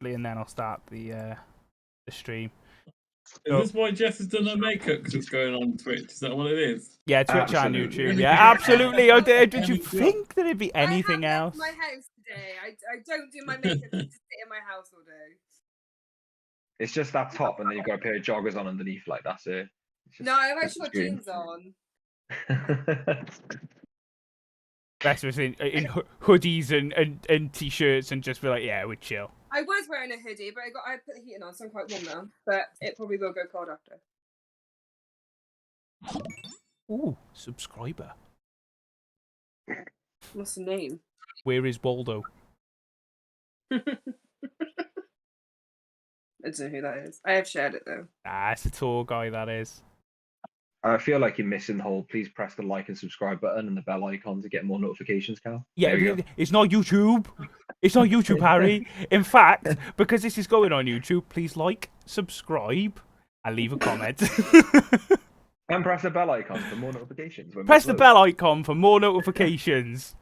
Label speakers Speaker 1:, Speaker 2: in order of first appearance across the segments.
Speaker 1: and then I'll start the stream.
Speaker 2: Is this why Jess has done her makeup? Because it's going on Twitch. Is that what it is?
Speaker 1: Yeah, Twitch and
Speaker 3: Absolutely.
Speaker 1: YouTube. Yeah, absolutely. Did you think that it'd be anything
Speaker 4: I have
Speaker 1: else?
Speaker 4: left my house today. I don't do my makeup. I just sit in my house all day.
Speaker 3: It's just that top, and then you've got a pair of joggers on underneath. Like that's it.
Speaker 4: No, I've actually got jeans on.
Speaker 1: Rest of us in hoodies and t-shirts and just be like, yeah, we're chill.
Speaker 4: I was wearing a hoodie, but I put the heating on, so I'm quite warm now. But it probably will go cold after.
Speaker 1: Ooh, subscriber.
Speaker 4: What's the name?
Speaker 1: Where is Waldo?
Speaker 4: I don't know who that is. I have shared it though.
Speaker 1: Ah, it's a tour guy, that is.
Speaker 3: I feel like you're missing the whole. Please press the like and subscribe button and the bell icon to get more notifications, Cal.
Speaker 1: Yeah, it's not YouTube. It's not YouTube, Harry. In fact, because this is going on YouTube, please like, subscribe, and leave a comment.
Speaker 3: And press the bell icon for more notifications.
Speaker 1: Press the bell icon for more notifications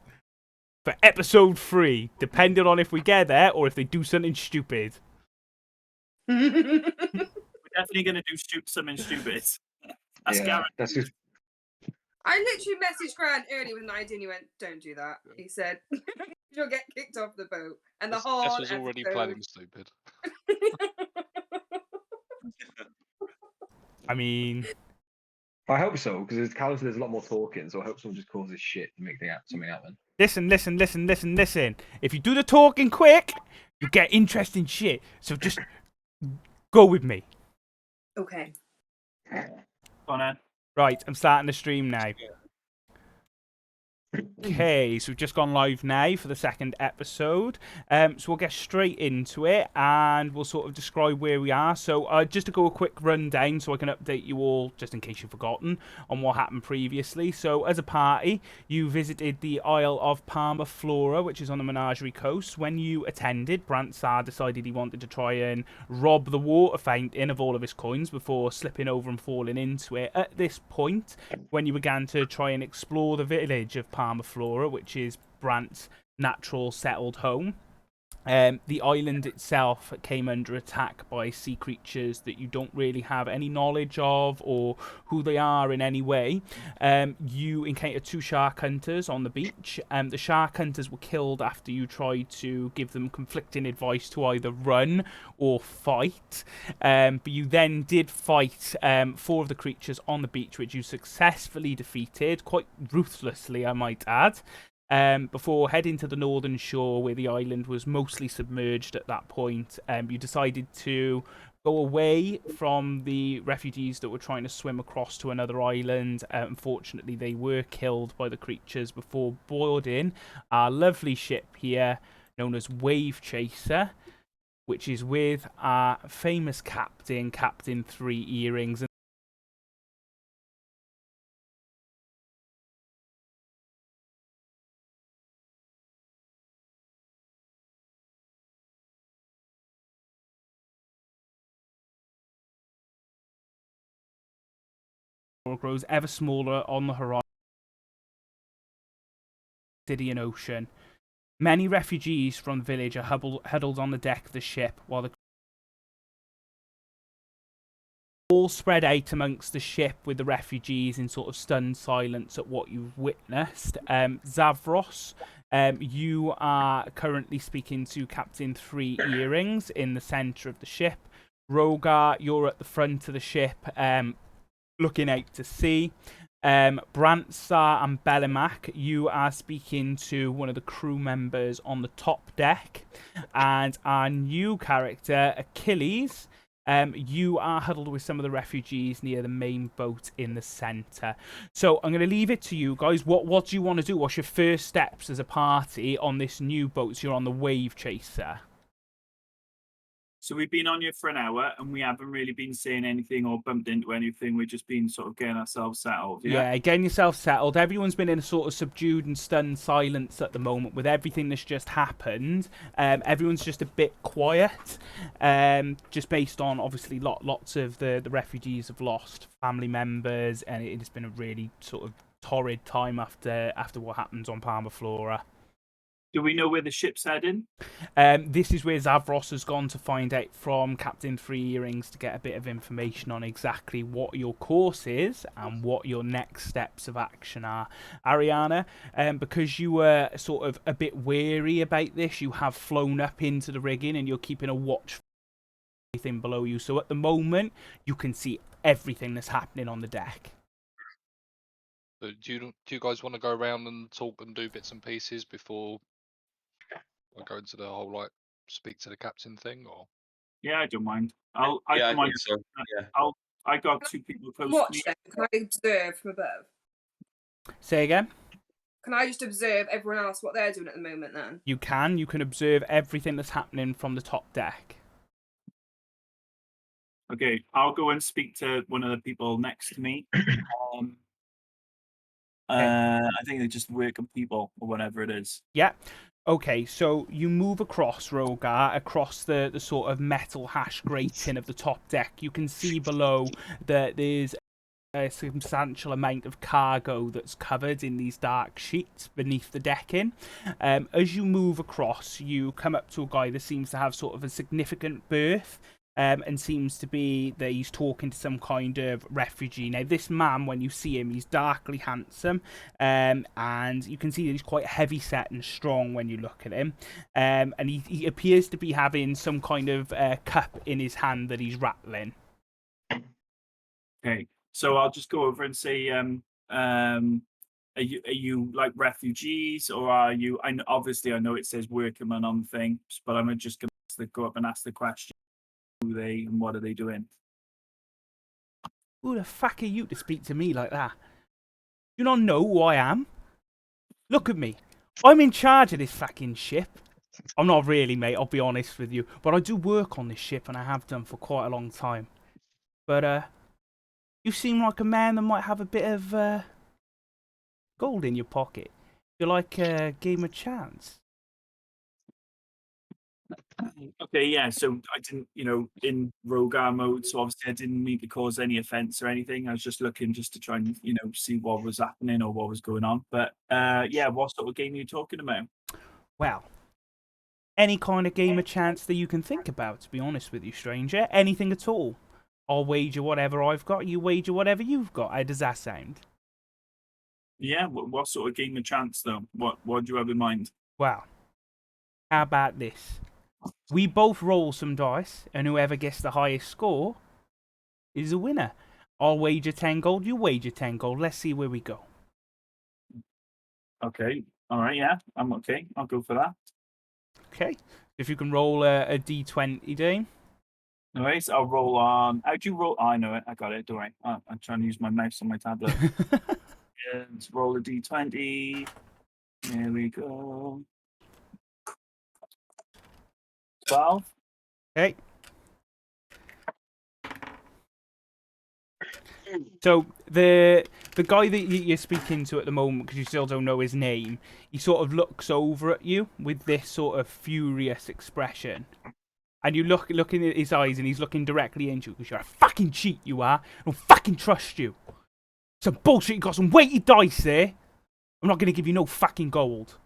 Speaker 1: for episode 3, depending on if we get there or if they do something stupid.
Speaker 5: We're definitely going to do something stupid. That's guaranteed.
Speaker 3: That's just...
Speaker 4: I literally messaged Grant earlier with an idea and he went, don't do that. He said, you'll get kicked off the boat. And the whole
Speaker 6: Jess was already planning stupid.
Speaker 1: I mean...
Speaker 3: I hope so, because there's a lot more talking, so I hope someone just causes shit to make something happen.
Speaker 1: Listen. If you do the talking quick, you get interesting shit. So just go with me.
Speaker 4: Okay.
Speaker 5: Go on, Ed.
Speaker 1: Right, I'm starting the stream now. Okay, so we've just gone live now for the second episode. So we'll get straight into it and we'll sort of describe where we are. So just to go a quick rundown so I can update you all, just in case you've forgotten, on what happened previously. So as a party, you visited the Isle of Palma Flora, which is on the Menagerie Coast. When you attended, Brantsar decided he wanted to try and rob the water fountain of all of his coins before slipping over and falling into it. At this point, when you began to try and explore the village of Palma Flora, which is Brant's natural settled home, the island itself came under attack by sea creatures that you don't really have any knowledge of or who they are in any way. You encountered 2 shark hunters on the beach. The shark hunters were killed after you tried to give them conflicting advice to either run or fight. But you then did fight 4 of the creatures on the beach, which you successfully defeated, quite ruthlessly, I might add. Before heading to the northern shore where the island was mostly submerged at that point, you decided to go away from the refugees that were trying to swim across to another island. Unfortunately, they were killed by the creatures before boarding our lovely ship here, known as Wave Chaser, which is with our famous captain, Captain 3 Earrings. Grows ever smaller on the horizon, city and ocean. Many refugees from the village are huddled on the deck of the ship, while the all spread out amongst the ship with the refugees in sort of stunned silence at what you've witnessed. Zavros, you are currently speaking to Captain 3 Earrings in the centre of the ship. Rogar, you're at the front of the ship, looking out to sea. Brantsar and Bellimac, you are speaking to one of the crew members on the top deck. And our new character, Achilles, you are huddled with some of the refugees near the main boat in the centre. So I'm going to leave it to you guys. What do you want to do? What's your first steps as a party on this new boat? So you're on the Wave Chaser.
Speaker 5: So we've been on here for an hour and we haven't really been saying anything or bumped into anything. We've just been sort of getting ourselves settled.
Speaker 1: Yeah, getting yourself settled. Everyone's been in a sort of subdued and stunned silence at the moment with everything that's just happened. Everyone's just a bit quiet, just based on obviously lots of the refugees have lost family members, and it has been a really sort of torrid time after what happens on Palma Flora.
Speaker 5: Do we know where the ship's heading?
Speaker 1: This is where Zavros has gone to find out from Captain Three Earrings to get a bit of information on exactly what your course is and what your next steps of action are. Ariana, because you were sort of a bit wary about this, you have flown up into the rigging and you're keeping a watch for everything below you. So at the moment, you can see everything that's happening on the deck.
Speaker 6: So do you guys want to go around and talk and do bits and pieces before I go into the whole like speak to the captain thing, or?
Speaker 5: Yeah, I don't mind.
Speaker 7: Yeah, I
Speaker 5: don't mind.
Speaker 7: think so. Yeah.
Speaker 5: I got two people close to
Speaker 4: Watch
Speaker 5: me.
Speaker 4: them. Can I observe from above?
Speaker 1: Say again?
Speaker 4: Can I just observe everyone else what they're doing at the moment then?
Speaker 1: You can observe everything that's happening from the top deck.
Speaker 5: Okay, I'll go and speak to one of the people next to me. I think they're just working people or whatever it is.
Speaker 1: Yeah. Okay, so you move across, Rogar, across the sort of metal hash grating of the top deck. You can see below that there's a substantial amount of cargo that's covered in these dark sheets beneath the decking. As you move across, you come up to a guy that seems to have sort of a significant berth. And seems to be that he's talking to some kind of refugee. Now, this man, when you see him, he's darkly handsome, and you can see that he's quite heavy set and strong when you look at him. And he appears to be having some kind of cup in his hand that he's rattling.
Speaker 5: Okay, so I'll just go over and say, are you like refugees, or are you? Obviously I know it says workman on the thing, but I'm just going to go up and ask the question. Who are they and what are they doing?
Speaker 1: Who the fuck are you to speak to me like that? You not know who I am? Look at me. I'm in charge of this fucking ship. I'm not really, mate, I'll be honest with you. But I do work on this ship and I have done for quite a long time. But, you seem like a man that might have a bit of, gold in your pocket. You like a game of chance?
Speaker 5: Okay, yeah, so I didn't, in Rogar mode, so obviously I didn't mean to cause any offense or anything. I was just looking just to try and, see what was happening or what was going on. But, yeah, what sort of game are you talking about?
Speaker 1: Well, any kind of game of chance that you can think about, to be honest with you, stranger. Anything at all. I'll wager whatever I've got, you wager whatever you've got. How does that sound?
Speaker 5: Yeah, what sort of game of chance, though? What do you have in mind?
Speaker 1: Well, how about this? We both roll some dice, and whoever gets the highest score is the winner. I'll wager 10 gold, you wager 10 gold. Let's see where we go.
Speaker 5: Okay, all right, yeah, I'm okay. I'll go for that.
Speaker 1: Okay, if you can roll a d20, Dane.
Speaker 5: All right, so I'll roll on. How'd you roll? Oh, I know it. I got it. Don't worry. I'm trying to use my mouse on my tablet. And roll a d20. There we go. 12.
Speaker 1: Okay. So the guy that you're speaking to at the moment, because you still don't know his name, he sort of looks over at you with this sort of furious expression. And you looking at his eyes, and he's looking directly into you because you're a fucking cheat, you are. I don't fucking trust you. Some bullshit, you got some weighted dice there. I'm not going to give you no fucking gold.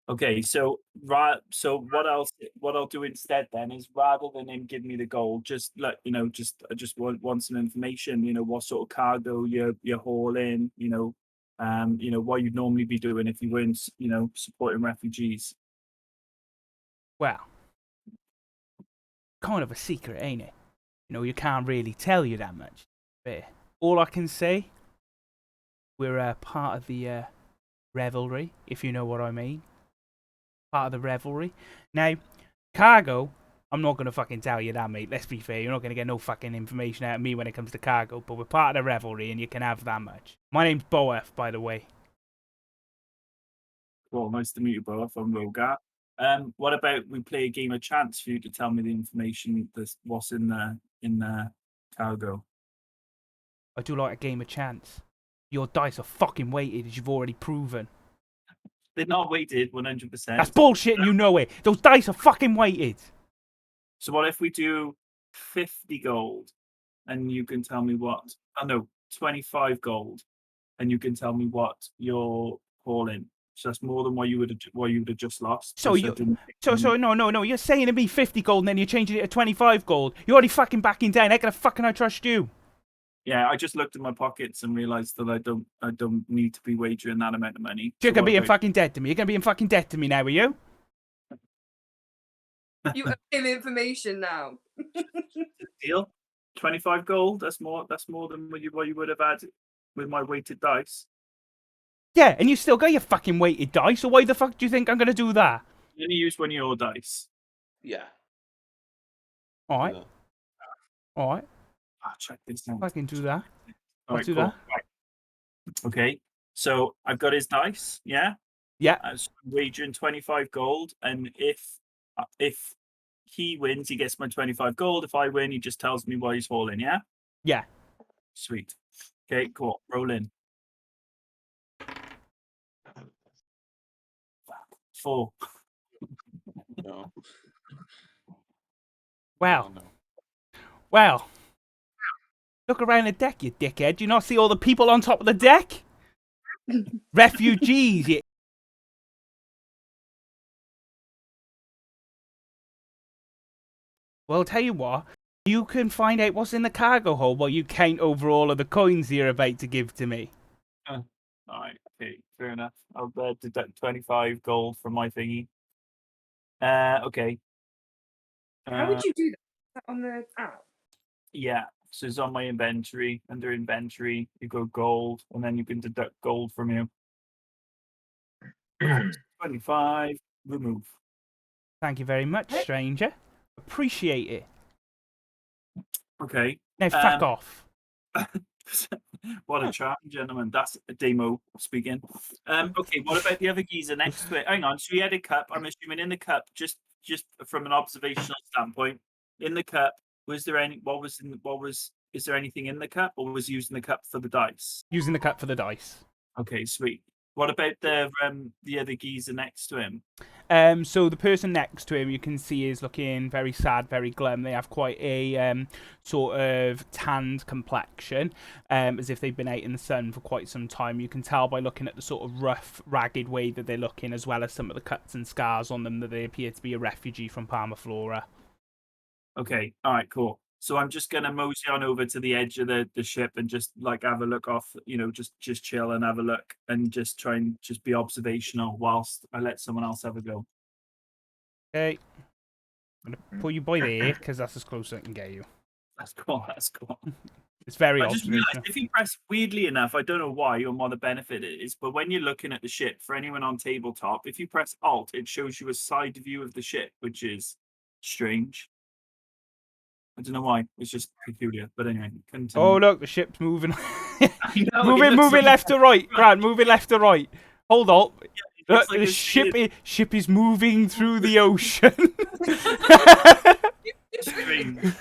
Speaker 5: Okay, so what I'll do instead then is, rather than him give me the gold, just I just want some information. What sort of cargo you're hauling. What you'd normally be doing if you weren't supporting refugees.
Speaker 1: Well, kind of a secret, ain't it? You can't really tell you that much. But all I can say, we're part of the Revelry, if you know what I mean. Part of the Revelry. Now, cargo, I'm not going to fucking tell you that, mate. Let's be fair. You're not going to get no fucking information out of me when it comes to cargo, but we're part of the Revelry and you can have that much. My name's Boef, by the way.
Speaker 5: Well, nice to meet you both. I'm Rogar. What about we play a game of chance for you to tell me the information that's what's in the cargo?
Speaker 1: I do like a game of chance. Your dice are fucking weighted, as you've already proven.
Speaker 5: They're not weighted 100%.
Speaker 1: That's bullshit and you know it. Those dice are fucking weighted.
Speaker 5: So what if we do 50 gold and you can tell me what... Oh, no, 25 gold and you can tell me what you're hauling? So that's more than what you would have just lost.
Speaker 1: So
Speaker 5: Just
Speaker 1: you,
Speaker 5: I didn't-
Speaker 1: so no. You're saying to me 50 gold, and then you're changing it to 25 gold. You're already fucking backing down. How can I trust you?
Speaker 5: Yeah, I just looked at my pockets and realised that I don't need to be wagering that amount of money.
Speaker 1: You're
Speaker 5: So
Speaker 1: gonna
Speaker 5: what
Speaker 1: be in
Speaker 5: about-
Speaker 1: fucking debt to me. You're gonna be in fucking debt to me now, are you?
Speaker 4: You owe him information now.
Speaker 5: deal. 25 gold. That's more than what you would have had with my weighted dice.
Speaker 1: Yeah, and you still got your fucking weighted dice. So why the fuck do you think I'm gonna do that?
Speaker 5: You only use one of your dice.
Speaker 7: Yeah.
Speaker 1: All right,
Speaker 7: Yeah.
Speaker 1: all right.
Speaker 5: Check this out.
Speaker 1: I can do that.
Speaker 5: All
Speaker 1: I'll
Speaker 5: right,
Speaker 1: do
Speaker 5: cool.
Speaker 1: that.
Speaker 5: Right. Okay, so I've got his dice. Yeah.
Speaker 1: Yeah.
Speaker 5: So I'm wagering 25 gold, and if he wins, he gets my 25 gold. If I win, he just tells me what he's hauling. Yeah.
Speaker 1: Yeah.
Speaker 5: Sweet. Okay, cool. Roll in. 4.
Speaker 7: No.
Speaker 1: Wow.
Speaker 7: No.
Speaker 1: Wow. Look around the deck, you dickhead. Do you not see all the people on top of the deck? Refugees, you... Well, I'll tell you what. You can find out what's in the cargo hold while you count over all of the coins you're about to give to me.
Speaker 5: All right. Okay. Fair enough. I'll deduct 25 gold from my thingy. Okay.
Speaker 4: How would you do that on the app?
Speaker 5: Yeah. So it's on my inventory. Under inventory, you go gold, and then you can deduct gold from you. 25. Remove.
Speaker 1: Thank you very much, stranger. Appreciate it.
Speaker 5: Okay.
Speaker 1: Now, fuck
Speaker 5: Um,
Speaker 1: off.
Speaker 5: What a charm, gentlemen. That's a demo speaking. Okay, what about the other geezer next to it? Hang on. So he had a cup. I'm assuming in the cup, just from an observational standpoint, in the cup, was there any? Is there anything in the cup, or was he using the cup for the dice?
Speaker 1: Using the cup for the dice.
Speaker 5: Okay, sweet. What about the other geezer next to him?
Speaker 1: So the person next to him, you can see, is looking very sad, very glum. They have quite a sort of tanned complexion, as if they've been out in the sun for quite some time. You can tell by looking at the sort of rough, ragged way that they're looking, as well as some of the cuts and scars on them, that they appear to be a refugee from Palmaflora.
Speaker 5: Okay, all right, cool. So I'm just gonna mosey on over to the edge of the ship and just like have a look off, just chill and have a look and just try and just be observational whilst I let someone else have a go.
Speaker 1: Okay. I'm going to pull you by there, because that's as close as I can get you.
Speaker 5: That's cool. That's cool.
Speaker 1: It's very
Speaker 5: I just realised
Speaker 1: observational.
Speaker 5: if you press, weirdly enough, I don't know why or what the benefit is, but when you're looking at the ship, for anyone on tabletop, if you press Alt, it shows you a side view of the ship, which is strange. I don't know why. It's just peculiar. But anyway, continue.
Speaker 1: Oh, look, the ship's moving.
Speaker 5: I know, it
Speaker 1: moving
Speaker 5: looks like-
Speaker 1: left to right. Grant, moving left to right. Hold on.
Speaker 5: It
Speaker 1: Look,
Speaker 5: looks like
Speaker 1: the
Speaker 5: it's
Speaker 1: ship is moving through the ocean.
Speaker 5: strange.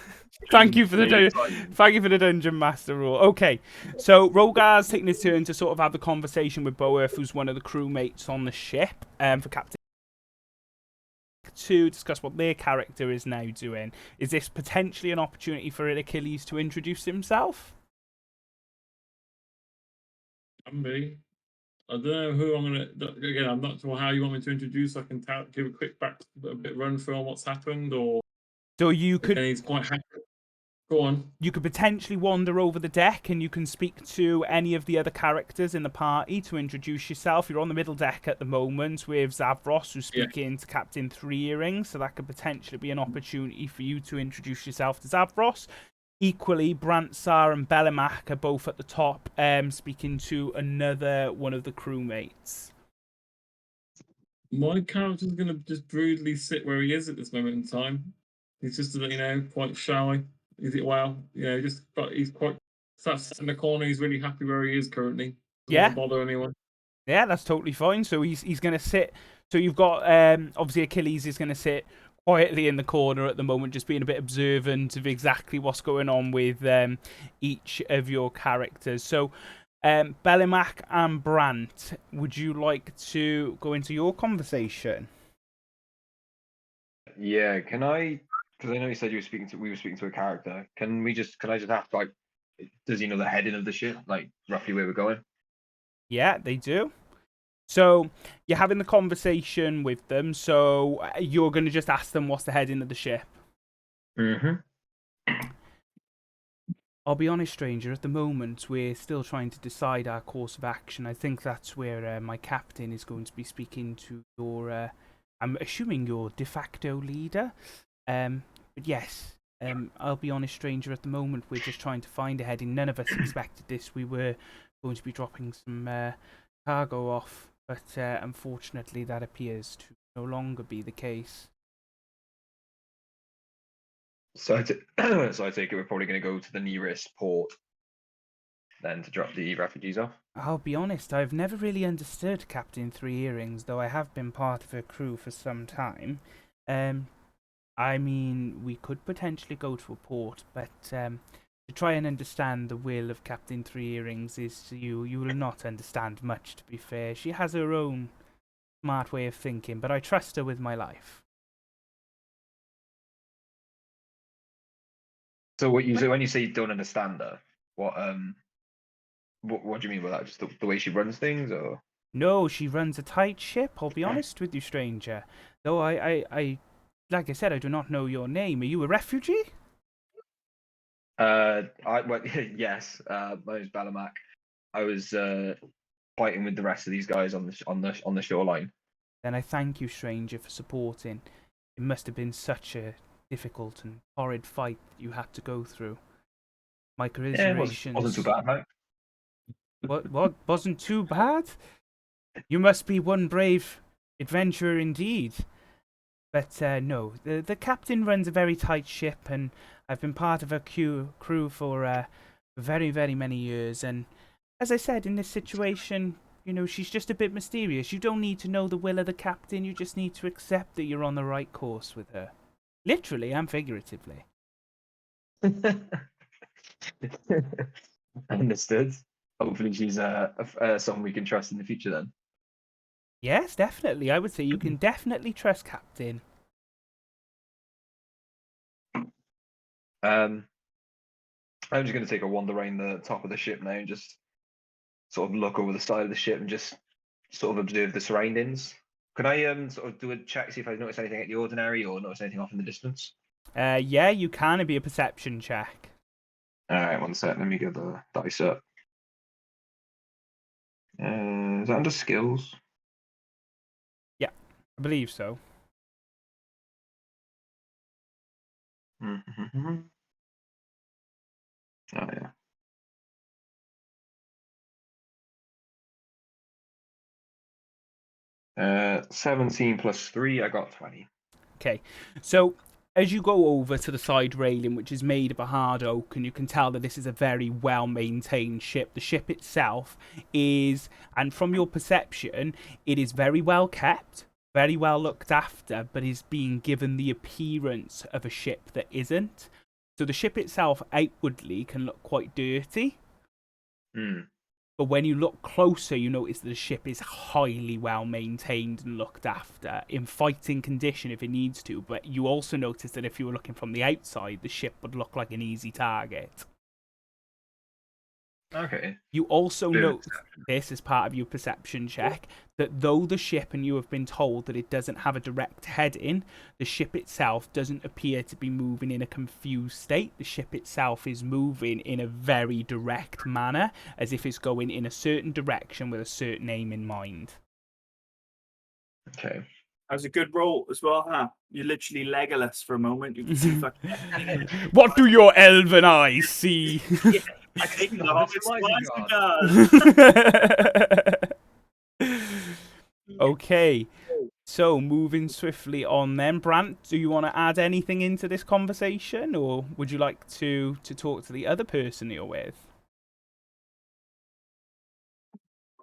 Speaker 1: Thank you for the
Speaker 5: Very
Speaker 1: thank you for the dungeon master rule. Okay, so Rogar's taking his turn to sort of have the conversation with Boerth, who's one of the crewmates on the ship, for Captain, to discuss what their character is now doing. Is this potentially an opportunity for Achilles to introduce himself?
Speaker 2: Me. I don't know who I'm gonna. Again, I'm not sure how you want me to introduce. I can give a quick a bit run through on what's happened, or
Speaker 1: So you could
Speaker 2: and he's quite happy. Go on.
Speaker 1: you could potentially wander over the deck, and you can speak to any of the other characters in the party to introduce yourself. You're on the middle deck at the moment with Zavros, who's speaking to Captain Three Earrings, so that could potentially be an opportunity for you to introduce yourself to Zavros. Equally, Brantsar and Bellimac are both at the top, speaking to another one of the crewmates.
Speaker 2: My character's gonna just broodly sit where he is at this moment in time. He's just, quite shy. Is it well? He's quite sat in the corner. He's really happy where he is currently. Doesn't
Speaker 1: Yeah.
Speaker 2: want to bother anyone.
Speaker 1: Yeah, that's totally fine. So he's going to sit. So you've got obviously Achilles is going to sit quietly in the corner at the moment, just being a bit observant of exactly what's going on with each of your characters. So Bellimac and Brant, would you like to go into your conversation?
Speaker 3: Yeah, can I? Because I know you said we were speaking to a character. Can I just ask, like, does he know the heading of the ship, like roughly where we're going?
Speaker 1: Yeah, they do. So you're having the conversation with them. So you're going to just ask them what's the heading of the ship.
Speaker 3: Mm-hmm.
Speaker 1: I'll be honest, stranger. At the moment, we're still trying to decide our course of action. I think that's where my captain is going to be speaking to your. I'm assuming your de facto leader. But yes, I'll be honest, stranger. At the moment, we're just trying to find a heading. None of us expected this. We were going to be dropping some cargo off, but unfortunately, that appears to no longer be the case.
Speaker 3: So so I take it we're probably going to go to the nearest port then to drop the refugees off.
Speaker 1: I'll be honest, I've never really understood Captain Three Earrings, though I have been part of her crew for some time. I mean, we could potentially go to a port, but to try and understand the will of Captain Three Earrings is you will not understand much, to be fair. She has her own smart way of thinking, but I trust her with my life.
Speaker 3: So what you say when you say you don't understand her, what do you mean by that? Just the way she runs things, or?
Speaker 1: No, she runs a tight ship, I'll be honest with you, stranger. Though like I said, I do not know your name. Are you a refugee?
Speaker 3: Yes. My name's Balamac. I was fighting with the rest of these guys on the shoreline.
Speaker 1: Then I thank you, stranger, for supporting. It must have been such a difficult and horrid fight that you had to go through. My
Speaker 3: Yeah, it
Speaker 1: commiserations.
Speaker 3: wasn't too bad, mate.
Speaker 1: What wasn't too bad? You must be one brave adventurer indeed. But no, the captain runs a very tight ship, and I've been part of her crew for very, very many years. And as I said, in this situation, you know, she's just a bit mysterious. You don't need to know the will of the captain. You just need to accept that you're on the right course with her, literally and figuratively.
Speaker 3: Understood. Hopefully, she's someone we can trust in the future. Then.
Speaker 1: Yes, definitely. I would say you can definitely trust Captain.
Speaker 3: I'm just going to take a wander around the top of the ship now and just sort of look over the side of the ship and just sort of observe the surroundings. Can I sort of do a check, see if I notice anything out the ordinary or notice anything off in the distance?
Speaker 1: Yeah, you can. It'd be a perception check.
Speaker 3: All right, one sec. Let me get the dice up. Is that under skills?
Speaker 1: Yeah, I believe so.
Speaker 3: Mm-hmm. Oh yeah. 17 plus 3, I got 20.
Speaker 1: Okay, so as you go over to the side railing, which is made of a hard oak, and you can tell that this is a very well-maintained ship. The ship itself is, and from your perception, it is very well kept, very well looked after, but is being given the appearance of a ship that isn't. So the ship itself outwardly can look quite dirty.
Speaker 3: Hmm.
Speaker 1: But when you look closer, you notice that the ship is highly well maintained and looked after, in fighting condition if it needs to. But you also notice that if you were looking from the outside, the ship would look like an easy target.
Speaker 3: Okay.
Speaker 1: You also
Speaker 3: Bit of
Speaker 1: note this as part of your perception check, that though the ship, and you have been told that it doesn't have a direct heading, the ship itself doesn't appear to be moving in a confused state. The ship itself is moving in a very direct manner, as if it's going in a certain direction with a certain aim in mind.
Speaker 3: Okay.
Speaker 5: That was a good roll as well, huh? You're literally Legolas for a moment. You can see fucking.
Speaker 1: What do your elven eyes see?
Speaker 5: Yeah, I think the hobbit's
Speaker 1: Okay, so moving swiftly on then. Brant, do you want to add anything into this conversation, or would you like to talk to the other person you're with?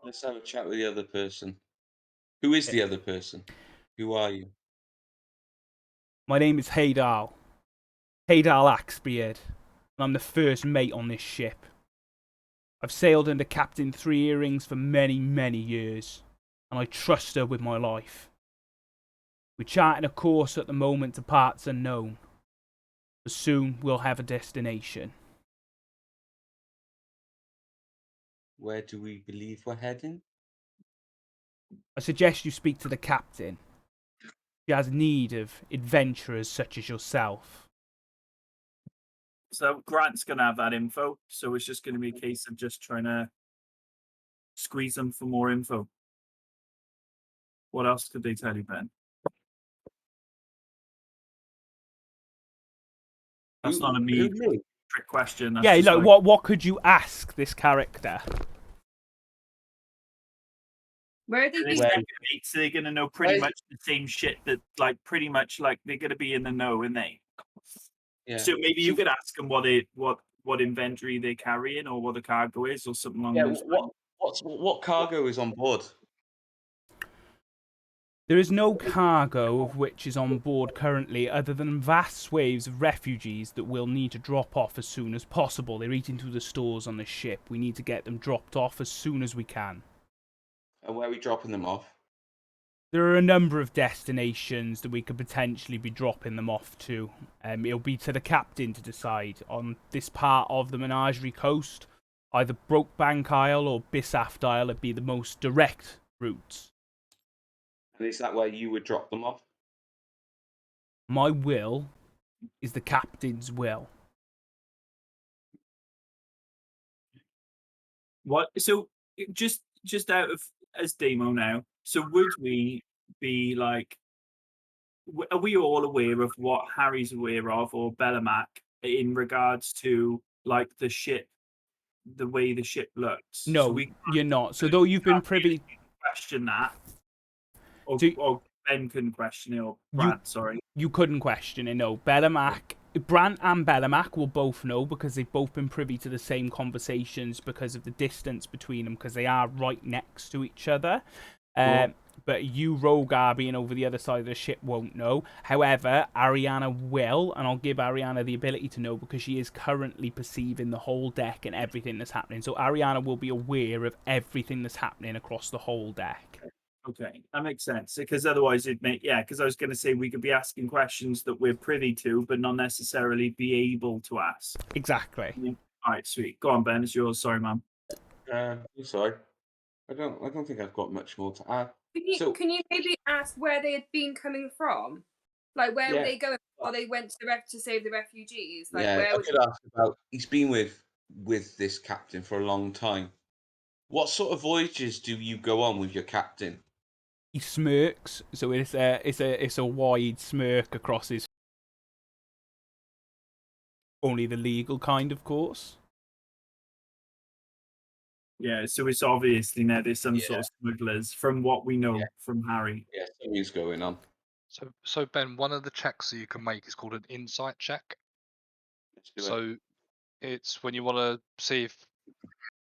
Speaker 7: Let's have a chat with the other person. Who is the other person? Who are you?
Speaker 1: My name is Haydal Axebeard, and I'm the first mate on this ship. I've sailed under Captain Three Earrings for many, many years, and I trust her with my life. We're charting a course at the moment to parts unknown, but soon we'll have a destination.
Speaker 7: Where do we believe we're heading?
Speaker 1: I suggest you speak to the captain. She has need of adventurers such as yourself.
Speaker 5: So Grant's gonna have that info. So it's just gonna be a case of just trying to squeeze them for more info. What else could they tell you, Ben? That's not a me trick question. That's
Speaker 1: Yeah,
Speaker 5: just
Speaker 1: like what could you ask this character?
Speaker 4: Where are they being?
Speaker 5: So they're gonna know pretty much the same shit that, like, pretty much like they're gonna be in the know, and they.
Speaker 7: Yeah.
Speaker 5: So maybe you could ask them what inventory they're carrying, or what the cargo is, or something along
Speaker 7: Yeah.
Speaker 5: those lines.
Speaker 7: What cargo is on board?
Speaker 1: There is no cargo of which is on board currently other than vast swathes of refugees that we'll need to drop off as soon as possible. They're eating through the stores on the ship. We need to get them dropped off as soon as we can.
Speaker 7: And where are we dropping them off?
Speaker 1: There are a number of destinations that we could potentially be dropping them off to. It'll be to the captain to decide. On this part of the Menagerie Coast, either Brokebank Isle or Bisaft Isle would be the most direct routes.
Speaker 7: And is that where you would drop them off?
Speaker 1: My will is the captain's will.
Speaker 5: What? So just out of as Demo now. So would we be like? Are we all aware of what Harry's aware of, or Bellamac, in regards to like the ship, the way the ship looks?
Speaker 1: No,
Speaker 5: So
Speaker 1: you're not. So though you've been privy,
Speaker 5: question that, or,
Speaker 1: So-
Speaker 5: or Ben couldn't question it, or Brad, sorry.
Speaker 1: you couldn't question it. No, Bellamac, Brant and Bellamac will both know because they've both been privy to the same conversations because of the distance between them, because they are right next to each other. But you, Rogar, being over the other side of the ship, won't know. However, Ariana will, and I'll give Ariana the ability to know because she is currently perceiving the whole deck and everything that's happening. So Ariana will be aware of everything that's happening across the whole deck.
Speaker 5: Okay, that makes sense. Because otherwise it'd make, yeah, because I was going to say we could be asking questions that we're privy to, but not necessarily be able to ask.
Speaker 1: Exactly.
Speaker 5: All right, sweet. Go on, Ben. It's yours. Sorry, man.
Speaker 7: Sorry. I don't think I've got much more to add.
Speaker 4: Can you maybe ask where they had been coming from? Like, where were they going before they went to save the refugees? Like,
Speaker 7: I could ask about. He's been with this captain for a long time. What sort of voyages do you go on with your captain?
Speaker 1: He smirks, so it's a wide smirk across his. Only the legal kind, of course.
Speaker 5: Yeah, so it's obviously now there's some sort of smugglers from what we know from Harry.
Speaker 7: Yeah, something's going on.
Speaker 6: So Ben, one of the checks that you can make is called an insight check.
Speaker 7: Let's do it.
Speaker 6: So it's when you want to see if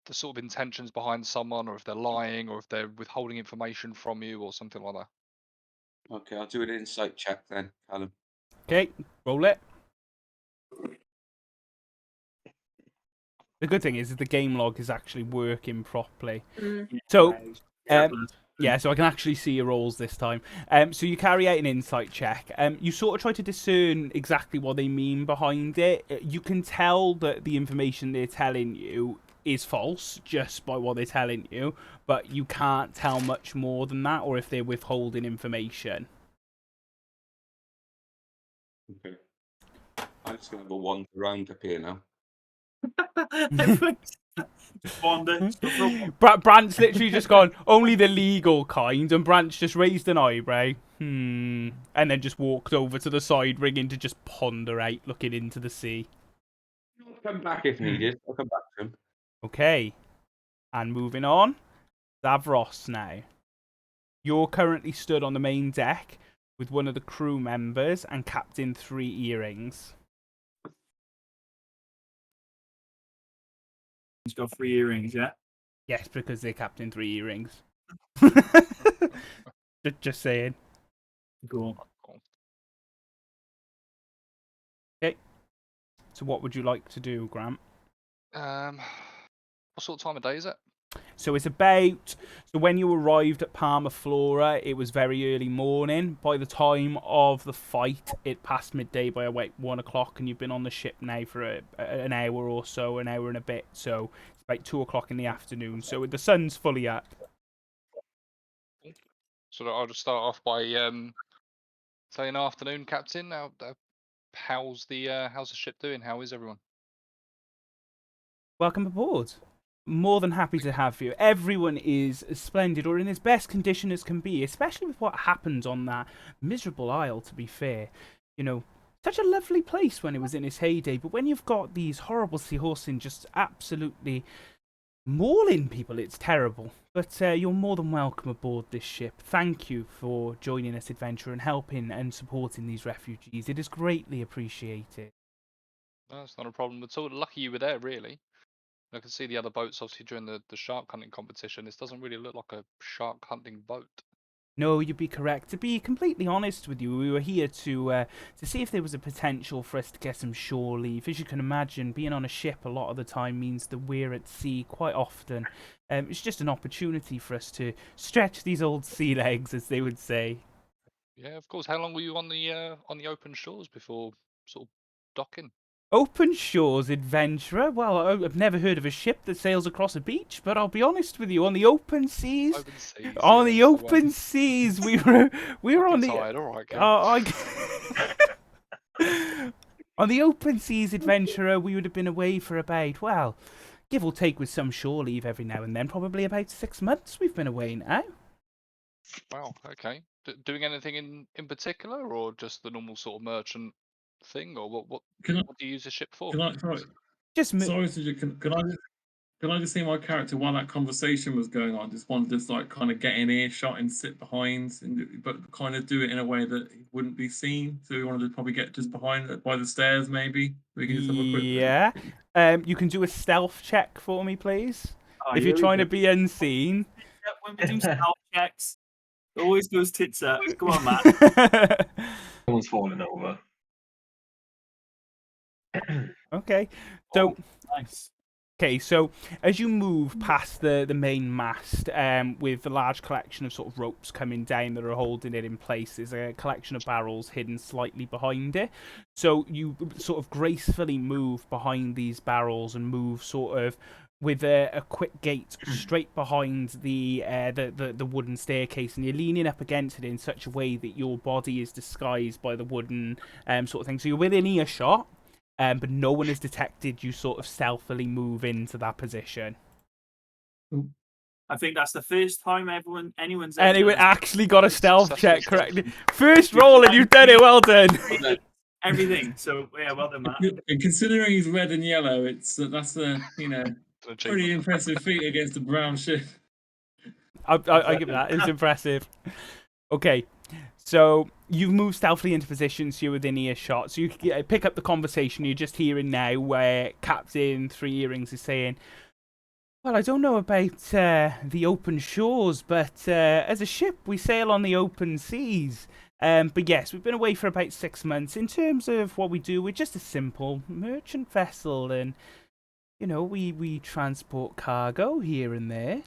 Speaker 6: the sort of intentions behind someone, or if they're lying, or if they're withholding information from you, or something like that.
Speaker 7: Okay, I'll do an insight check then, Callum.
Speaker 1: Okay, roll it. The good thing is the game log is actually working properly. So, yeah, so I can actually see your rolls this time. So you carry out an insight check. You sort of try to discern exactly what they mean behind it. You can tell that the information they're telling you is false just by what they're telling you, but you can't tell much more than that, or if they're withholding information.
Speaker 7: Okay. I'm just going to have a wander around up here now.
Speaker 1: Brant's literally just gone, only the legal kind, and Brant's just raised an eyebrow. And then just walked over to the side rigging to just ponder out, looking into the sea.
Speaker 7: I'll come back if needed. I'll come back to him.
Speaker 1: Okay. And moving on. Zavros now. You're currently stood on the main deck with one of the crew members and Captain Three Earrings.
Speaker 5: He's got 3 earrings, yeah?
Speaker 1: Yes, because they're Captain Three Earrings. just saying.
Speaker 5: Cool.
Speaker 1: Okay. So what would you like to do, Grant?
Speaker 6: What sort of time of day is it?
Speaker 1: So it's about... So when you arrived at Palma Flora, it was very early morning. By the time of the fight, it passed midday by about 1 o'clock, and you've been on the ship now for an hour or so, an hour and a bit. So it's about 2 o'clock in the afternoon. So the sun's fully up.
Speaker 6: So I'll just start off by saying afternoon, Captain. How's the ship doing? How is everyone?
Speaker 1: Welcome aboard. More than happy to have you. Everyone is as splendid or in as best condition as can be, especially with what happened on that miserable isle, to be fair. You know, such a lovely place when it was in its heyday, but when you've got these horrible seahorses just absolutely mauling people, it's terrible. But you're more than welcome aboard this ship. Thank you for joining us, adventurer, and helping and supporting these refugees. It is greatly appreciated.
Speaker 6: No, that's not a problem at all. Lucky you were there, really. I can see the other boats, obviously, during the shark hunting competition. This doesn't really look like a shark hunting boat.
Speaker 1: No, you'd be correct. To be completely honest with you, we were here to see if there was a potential for us to get some shore leave. As you can imagine, being on a ship a lot of the time means that we're at sea quite often. It's just an opportunity for us to stretch these old sea legs, as they would say.
Speaker 6: Yeah, of course. How long were you on the open shores before sort of docking?
Speaker 1: Open shores, adventurer. Well, I've never heard of a ship that sails across a beach, but I'll be honest with you, on the open seas,
Speaker 6: Open seas.
Speaker 1: on
Speaker 6: yeah,
Speaker 1: the
Speaker 6: so,
Speaker 1: open seas, we were
Speaker 6: fucking
Speaker 1: on the.
Speaker 6: tired. All right, Ken.
Speaker 1: On the open seas, adventurer, we would have been away for about, well, give or take with some shore leave every now and then, probably about 6 months we've been away now.
Speaker 6: Wow. Okay. Doing anything in particular, or just the normal sort of merchant thing, or what
Speaker 2: Can I?
Speaker 6: do you use a ship for?
Speaker 2: Can I? Sorry,
Speaker 1: Just
Speaker 2: sorry, Suja, can I just see my character while that conversation was going on? Just wanted to just like kind of get in earshot and sit behind, but kind of do it in a way that he wouldn't be seen. So we wanted to probably get just behind by the stairs, maybe. We can just have a quick.
Speaker 1: Yeah. You can do a stealth check for me, please.
Speaker 5: Oh,
Speaker 1: If
Speaker 5: here
Speaker 1: you're
Speaker 5: we
Speaker 1: trying
Speaker 5: go.
Speaker 1: to be unseen.
Speaker 5: When we do stealth checks, it always goes tits up. Come on, Matt.
Speaker 3: Someone's falling over.
Speaker 1: Okay. So.
Speaker 5: Oh, nice.
Speaker 1: Okay, so as you move past the main mast, with the large collection of sort of ropes coming down that are holding it in place, there's a collection of barrels hidden slightly behind it. So you sort of gracefully move behind these barrels and move sort of with a quick gait straight behind the wooden staircase, and you're leaning up against it in such a way that your body is disguised by the wooden sort of thing. So you're within earshot. But no one has detected you sort of stealthily move into that position.
Speaker 5: I think that's the first time anyone's ever
Speaker 1: Anyone
Speaker 5: done a
Speaker 1: actually got a stealth
Speaker 6: Successful
Speaker 1: check
Speaker 6: stealth.
Speaker 1: correctly. First roll and you've done it, well done.
Speaker 5: everything. So yeah, well done, Matt.
Speaker 2: And considering he's red and yellow, that's a
Speaker 6: An
Speaker 2: pretty
Speaker 6: achievement.
Speaker 2: impressive feat against a brown ship.
Speaker 1: I give it that. It's impressive. Okay, so you've moved stealthily into position, so you're within earshot. So you can pick up the conversation you're just hearing now, where Captain Three Earrings is saying, "Well, I don't know about the open shores, but as a ship, we sail on the open seas. But yes, we've been away for about 6 months. In terms of what we do, we're just a simple merchant vessel, and you know, we transport cargo here and there."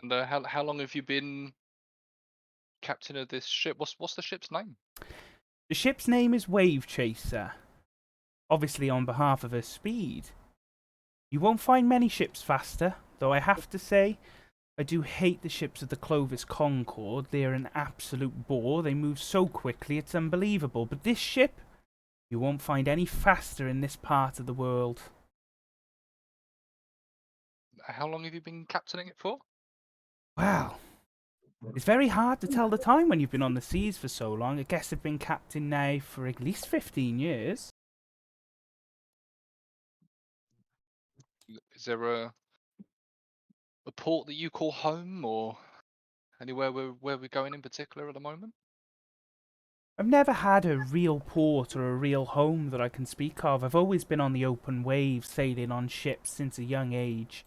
Speaker 6: And how long have you been captain of this ship? What's the ship's name?
Speaker 1: The ship's name is Wave Chaser, obviously on behalf of her speed. You won't find many ships faster, though I have to say, I do hate the ships of the Clovis Concord. They're an absolute bore. They move so quickly, it's unbelievable. But this ship, you won't find any faster in this part of the world.
Speaker 6: How long have you been captaining it for?
Speaker 1: Wow. It's very hard to tell the time when you've been on the seas for so long. I guess I've been captain now for at least 15 years.
Speaker 6: Is there a port that you call home, or anywhere where we're going in particular at the moment?
Speaker 1: I've never had a real port or a real home that I can speak of. I've always been on the open waves, sailing on ships since a young age.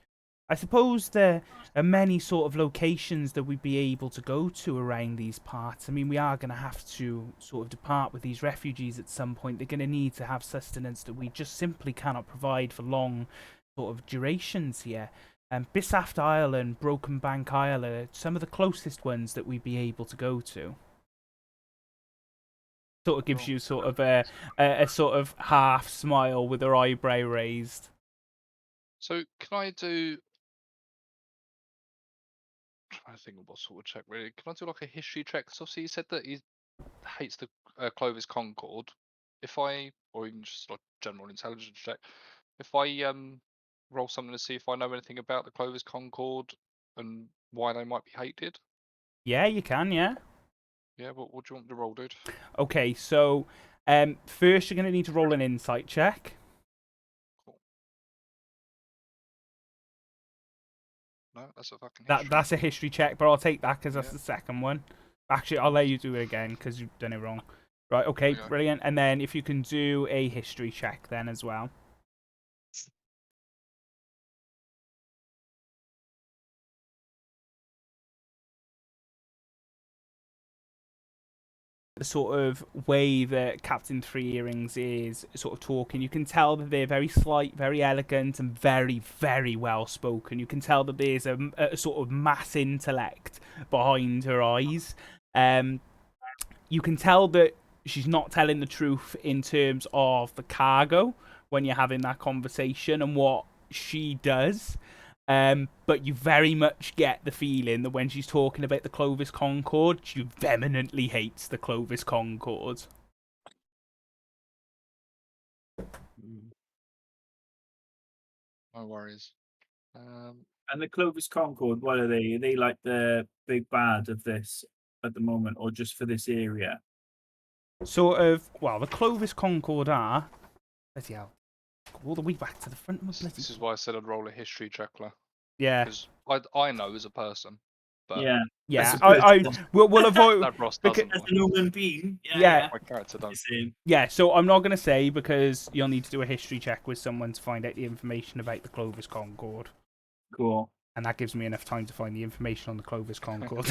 Speaker 1: I suppose there are many sort of locations that we'd be able to go to around these parts. I mean, we are going to have to sort of depart with these refugees at some point. They're going to need to have sustenance that we just simply cannot provide for long sort of durations here. Bisaft Isle and Broken Bank Isle are some of the closest ones that we'd be able to go to. Sort of gives
Speaker 6: Cool.
Speaker 1: you sort of a sort of half smile with her eyebrow raised.
Speaker 6: So can I do? Trying to think of what sort of check really. Can I do like a history check? Because obviously you said that he hates the Clovis Concord. If I, or even just like general intelligence check, if I roll something to see if I know anything about the Clovis Concord and why they might be hated.
Speaker 1: Yeah, you can, yeah.
Speaker 6: Yeah, what do you want me to roll, dude?
Speaker 1: Okay, so first you're going to need to roll an insight check.
Speaker 6: Cool. No, that's a fucking
Speaker 1: That
Speaker 6: history.
Speaker 1: That's a history check, but I'll take that because that's
Speaker 6: Yeah.
Speaker 1: the second one. Actually, I'll let you do it again because you've done it wrong. Right, okay,
Speaker 6: Okay.
Speaker 1: brilliant. And then if you can do a history check then as well. The sort of way that Captain Three Earrings is sort of talking, you can tell that they're very slight, very elegant, and very, very well spoken. You can tell that there's a sort of mass intellect behind her eyes. You can tell that she's not telling the truth in terms of the cargo when you're having that conversation and what she does. But you very much get the feeling that when she's talking about the Clovis Concord, she vehemently hates the Clovis Concord.
Speaker 6: No worries.
Speaker 5: And the Clovis Concord, what are they? Are they like the big bad of this at the moment, or just for this area?
Speaker 1: Sort of, well, the Clovis Concord are. Bloody hell. Go all the way back to the front of my bloody.
Speaker 6: This is why I said I'd roll a history checkler.
Speaker 1: Yeah.
Speaker 6: Because I know as a person, but
Speaker 5: Yeah.
Speaker 1: Yeah,
Speaker 5: I
Speaker 1: we'll avoid.
Speaker 6: that Ross
Speaker 1: because-
Speaker 6: doesn't.
Speaker 5: as a human being.
Speaker 1: Yeah.
Speaker 6: My character does.
Speaker 5: Same.
Speaker 1: Yeah, so I'm not going to say because you'll need to do a history check with someone to find out the information about the Clovis Concord.
Speaker 5: Cool.
Speaker 1: And that gives me enough time to find the information on the Clovis Concord.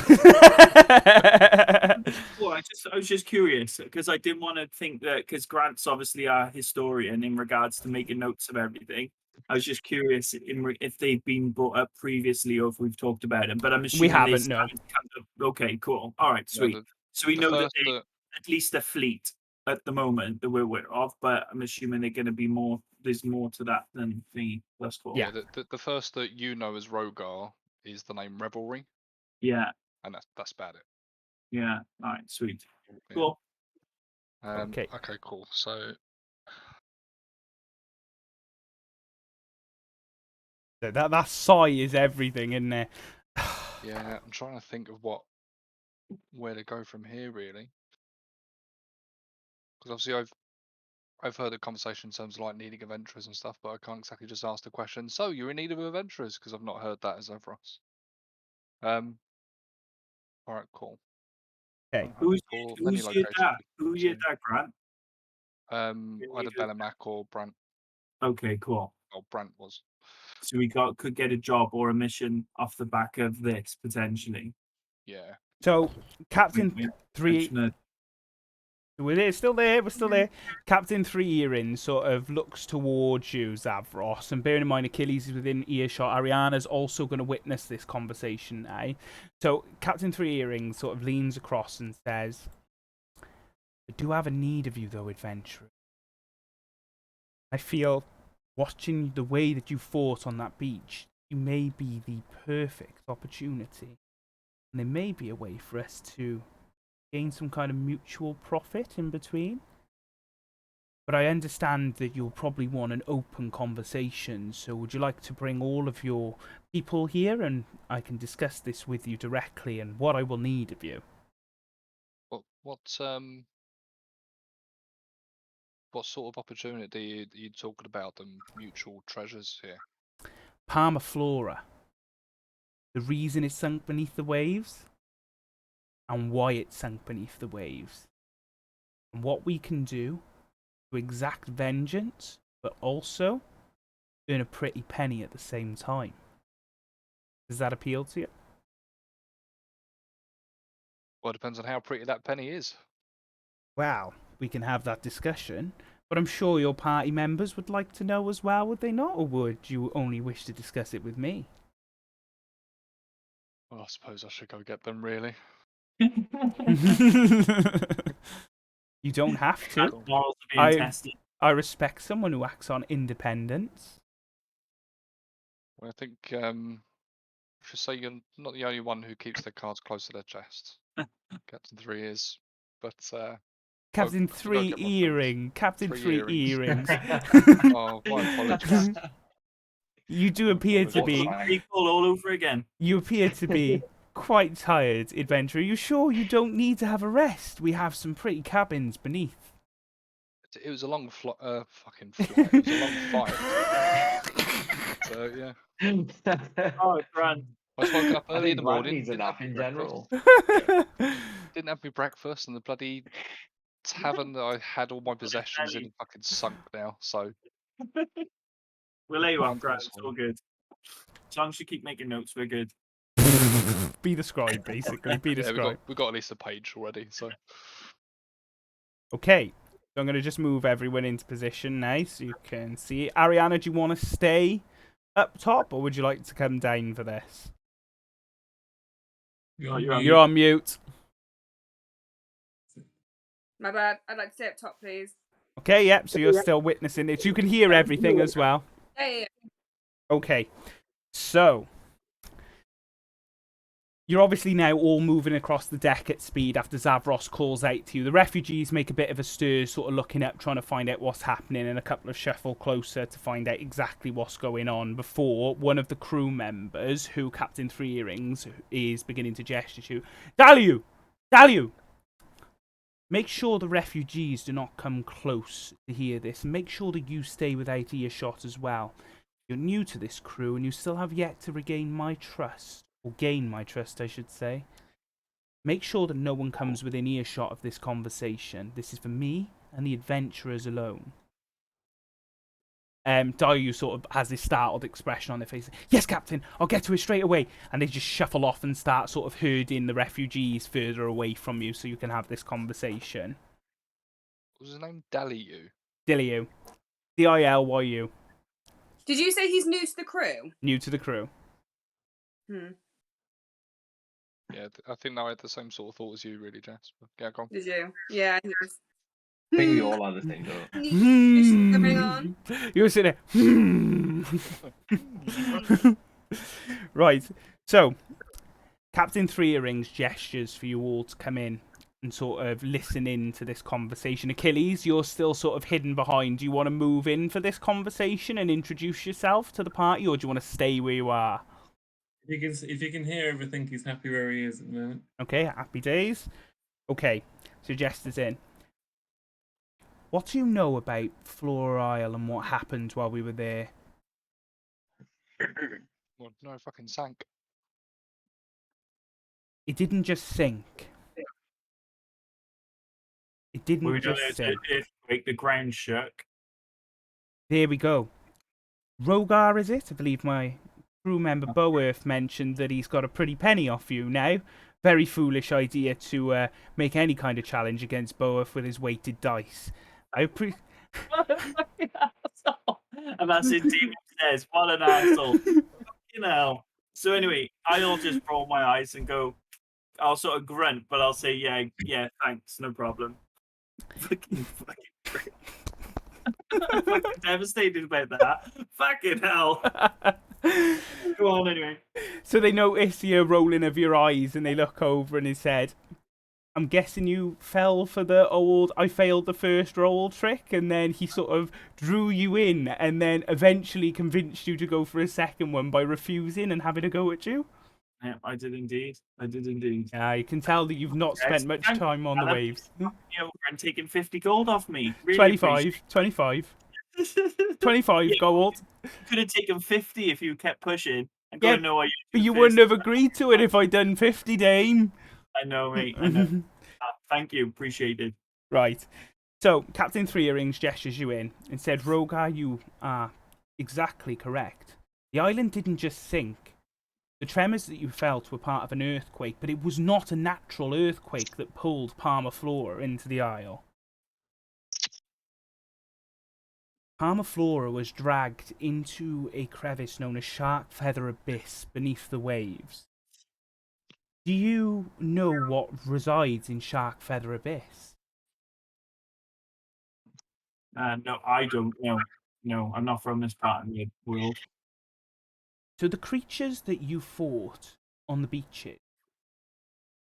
Speaker 5: Well, I was just curious because I didn't want to think that because Grant's obviously our historian in regards to making notes of everything. I was just curious if they've been brought up previously or if we've talked about them. But I'm assuming
Speaker 1: We haven't,
Speaker 5: they
Speaker 1: no.
Speaker 5: stand kind of, okay, cool. All right,
Speaker 6: Yeah,
Speaker 5: sweet. So we
Speaker 6: the
Speaker 5: know that
Speaker 6: first
Speaker 5: they at least a fleet at the moment that we're aware of, but I'm assuming they're going to be more. There's more to that than the. That's cool.
Speaker 1: Yeah.
Speaker 6: the first that you know as Rogar is the name Revelry,
Speaker 5: Yeah.
Speaker 6: and that's about it.
Speaker 5: Yeah. All right. Sweet.
Speaker 6: Yeah.
Speaker 5: Cool.
Speaker 1: Okay.
Speaker 6: Okay. Cool. So
Speaker 1: That sigh is everything, isn't it?
Speaker 6: yeah, I'm trying to think of where to go from here, really. Because obviously I've heard the conversation in terms of like needing adventurers and stuff, but I can't exactly just ask the question. So you're in need of adventurers because I've not heard that as of us. All right. Cool.
Speaker 1: Okay.
Speaker 6: I'm
Speaker 5: Who's
Speaker 6: hoping for many
Speaker 5: your
Speaker 6: locations.
Speaker 5: dad?
Speaker 6: we
Speaker 5: Who's
Speaker 6: can
Speaker 5: your
Speaker 6: see.
Speaker 5: dad, Grant?
Speaker 6: Either Bellarmac or Brant.
Speaker 5: Okay, cool.
Speaker 6: Oh, Brant was.
Speaker 5: So we could get a job or a mission off the back of this potentially.
Speaker 6: Yeah.
Speaker 1: So, Captain
Speaker 5: We-
Speaker 1: Three.
Speaker 5: mention
Speaker 1: We're still there. We're still there. Captain Three Earrings sort of looks towards you, Zavros, and bearing in mind Achilles is within earshot. Ariana's also going to witness this conversation now. So Captain Three Earrings sort of leans across and says, "I do have a need of you, though, adventurer. I feel, watching the way that you fought on that beach, you may be the perfect opportunity, and there may be a way for us to gain some kind of mutual profit in between. But I understand that you'll probably want an open conversation, so would you like to bring all of your people here and I can discuss this with you directly and what I will need of you?"
Speaker 6: What sort of opportunity are you talking about? The mutual treasures here.
Speaker 1: Permaflora. The reason it sunk beneath the waves and why it sunk beneath the waves. And what we can do to exact vengeance, but also earn a pretty penny at the same time. Does that appeal to you?
Speaker 6: Well, it depends on how pretty that penny is.
Speaker 1: Well, we can have that discussion, but I'm sure your party members would like to know as well, would they not? Or would you only wish to discuss it with me?
Speaker 6: Well, I suppose I should go get them, really.
Speaker 1: You don't have to.
Speaker 5: Morals are being tested.
Speaker 1: I respect someone who acts on independence.
Speaker 6: Well, I think I should say you're not the only one who keeps their cards close to their chest. Captain 3 is, but
Speaker 1: Captain
Speaker 6: don't
Speaker 1: Three
Speaker 6: get my feelings.
Speaker 1: Earring. Captain
Speaker 6: Three
Speaker 1: Three
Speaker 6: earrings.
Speaker 1: Earrings.
Speaker 6: Oh, my apologies.
Speaker 1: You do appear to be.
Speaker 5: Recall all over again.
Speaker 1: You appear to be quite tired, adventurer. Are you sure you don't need to have a rest? We have some pretty cabins beneath.
Speaker 6: It was a long fucking flight. It was a long fight. So yeah,
Speaker 5: Oh, it's grand.
Speaker 6: I was woken up
Speaker 3: I
Speaker 6: early in
Speaker 3: think
Speaker 6: the
Speaker 3: Brad
Speaker 6: morning.
Speaker 3: needs a
Speaker 6: Didn't have
Speaker 3: nap in
Speaker 6: my breakfast.
Speaker 3: general.
Speaker 6: Didn't have my breakfast, and the bloody tavern that I had all my possessions in fucking sunk now. So
Speaker 5: We'll lay you off,
Speaker 6: I'm
Speaker 5: Grant. It's all good. As long as you keep making notes, we're good.
Speaker 1: Be the scribe, basically. Be the
Speaker 6: yeah,
Speaker 1: scribe.
Speaker 6: we got at least a page already. So
Speaker 1: Okay. So I'm going to just move everyone into position now so you can see it. Ariana, do you want to stay up top or would you like to come down for this? You're on mute.
Speaker 4: My bad. I'd like to stay up top, please.
Speaker 1: Okay, yep. So you're still witnessing it. You can hear everything as well.
Speaker 4: Yeah.
Speaker 1: Okay. So you're obviously now all moving across the deck at speed after Zavros calls out to you. The refugees make a bit of a stir, sort of looking up, trying to find out what's happening, and a couple of shuffle closer to find out exactly what's going on before one of the crew members, who Captain Three Earrings is beginning to gesture to, Daliu! Make sure the refugees do not come close to hear this. Make sure that you stay without earshot as well. You're new to this crew, and you still have yet to regain my trust. Or gain my trust, I should say. Make sure that no one comes within earshot of this conversation. This is for me and the adventurers alone. Dayu sort of has this startled expression on their face. Yes, Captain, I'll get to it straight away. And they just shuffle off and start sort of herding the refugees further away from you so you can have this conversation.
Speaker 6: what was his name? Daliu.
Speaker 1: Dilyu. D-I-L-Y-U.
Speaker 4: Did you say he's new to the crew?
Speaker 1: New to the crew.
Speaker 6: Yeah, I think I had the same sort of thought as you, really, Jess. But yeah, go on.
Speaker 4: Did you? Yeah, he was.
Speaker 3: I think we all had the same thought.
Speaker 4: Coming on.
Speaker 1: You were sitting there. Right. So, Captain Three Earrings gestures for you all to come in and sort of listen in to this conversation. Achilles, you're still sort of hidden behind. Do you want to move in for this conversation and introduce yourself to the party, or do you want to stay where you are?
Speaker 2: If you can hear everything, he's happy where he is at the moment.
Speaker 1: Okay, happy days. Okay, so Jester's in. What do you know about Flora Isle and what happened while we were there?
Speaker 6: Well, no, fucking sank.
Speaker 1: It didn't just sink. It
Speaker 5: We
Speaker 1: didn't
Speaker 5: were
Speaker 1: just
Speaker 5: doing
Speaker 1: sink.
Speaker 5: an earthquake, the ground shook.
Speaker 1: There we go. Rogar, is it? I believe my crew member Boearth mentioned that he's got a pretty penny off you now. Very foolish idea to make any kind of challenge against Boearth with his weighted dice.
Speaker 5: And that's in Demon Says. What an asshole. You know. So anyway, I'll just roll my eyes and go, I'll sort of grunt, but I'll say, yeah, thanks, no problem. Fucking prick. I'm fucking devastated about that. Fucking hell. Go on anyway.
Speaker 1: So they notice the rolling of your eyes and they look over and he said, I'm guessing you fell for the old I failed the first roll trick, and then he sort of drew you in and then eventually convinced you to go for a second one by refusing and having a go at you?
Speaker 5: Yeah, I did indeed.
Speaker 1: You can tell that you've not spent much time on the waves.
Speaker 5: And taking 50 gold off me. Really
Speaker 1: 25
Speaker 5: Yeah.
Speaker 1: gold.
Speaker 5: Could have taken 50 if you kept pushing. And
Speaker 1: Yeah,
Speaker 5: go, no,
Speaker 1: but you wouldn't have agreed to it if I'd done 50, Dame.
Speaker 5: I know, mate. I know. Thank you. Appreciate it.
Speaker 1: Right. So, Captain Three Earrings gestures you in and said, Rogar, you are exactly correct. The island didn't just sink. The tremors that you felt were part of an earthquake, but it was not a natural earthquake that pulled Palma Flora into the isle. Palma Flora was dragged into a crevice known as Shark Feather Abyss beneath the waves. Do you know what resides in Shark Feather Abyss?
Speaker 5: No, I don't. No, I'm not from this part of the world.
Speaker 1: So the creatures that you fought on the beaches,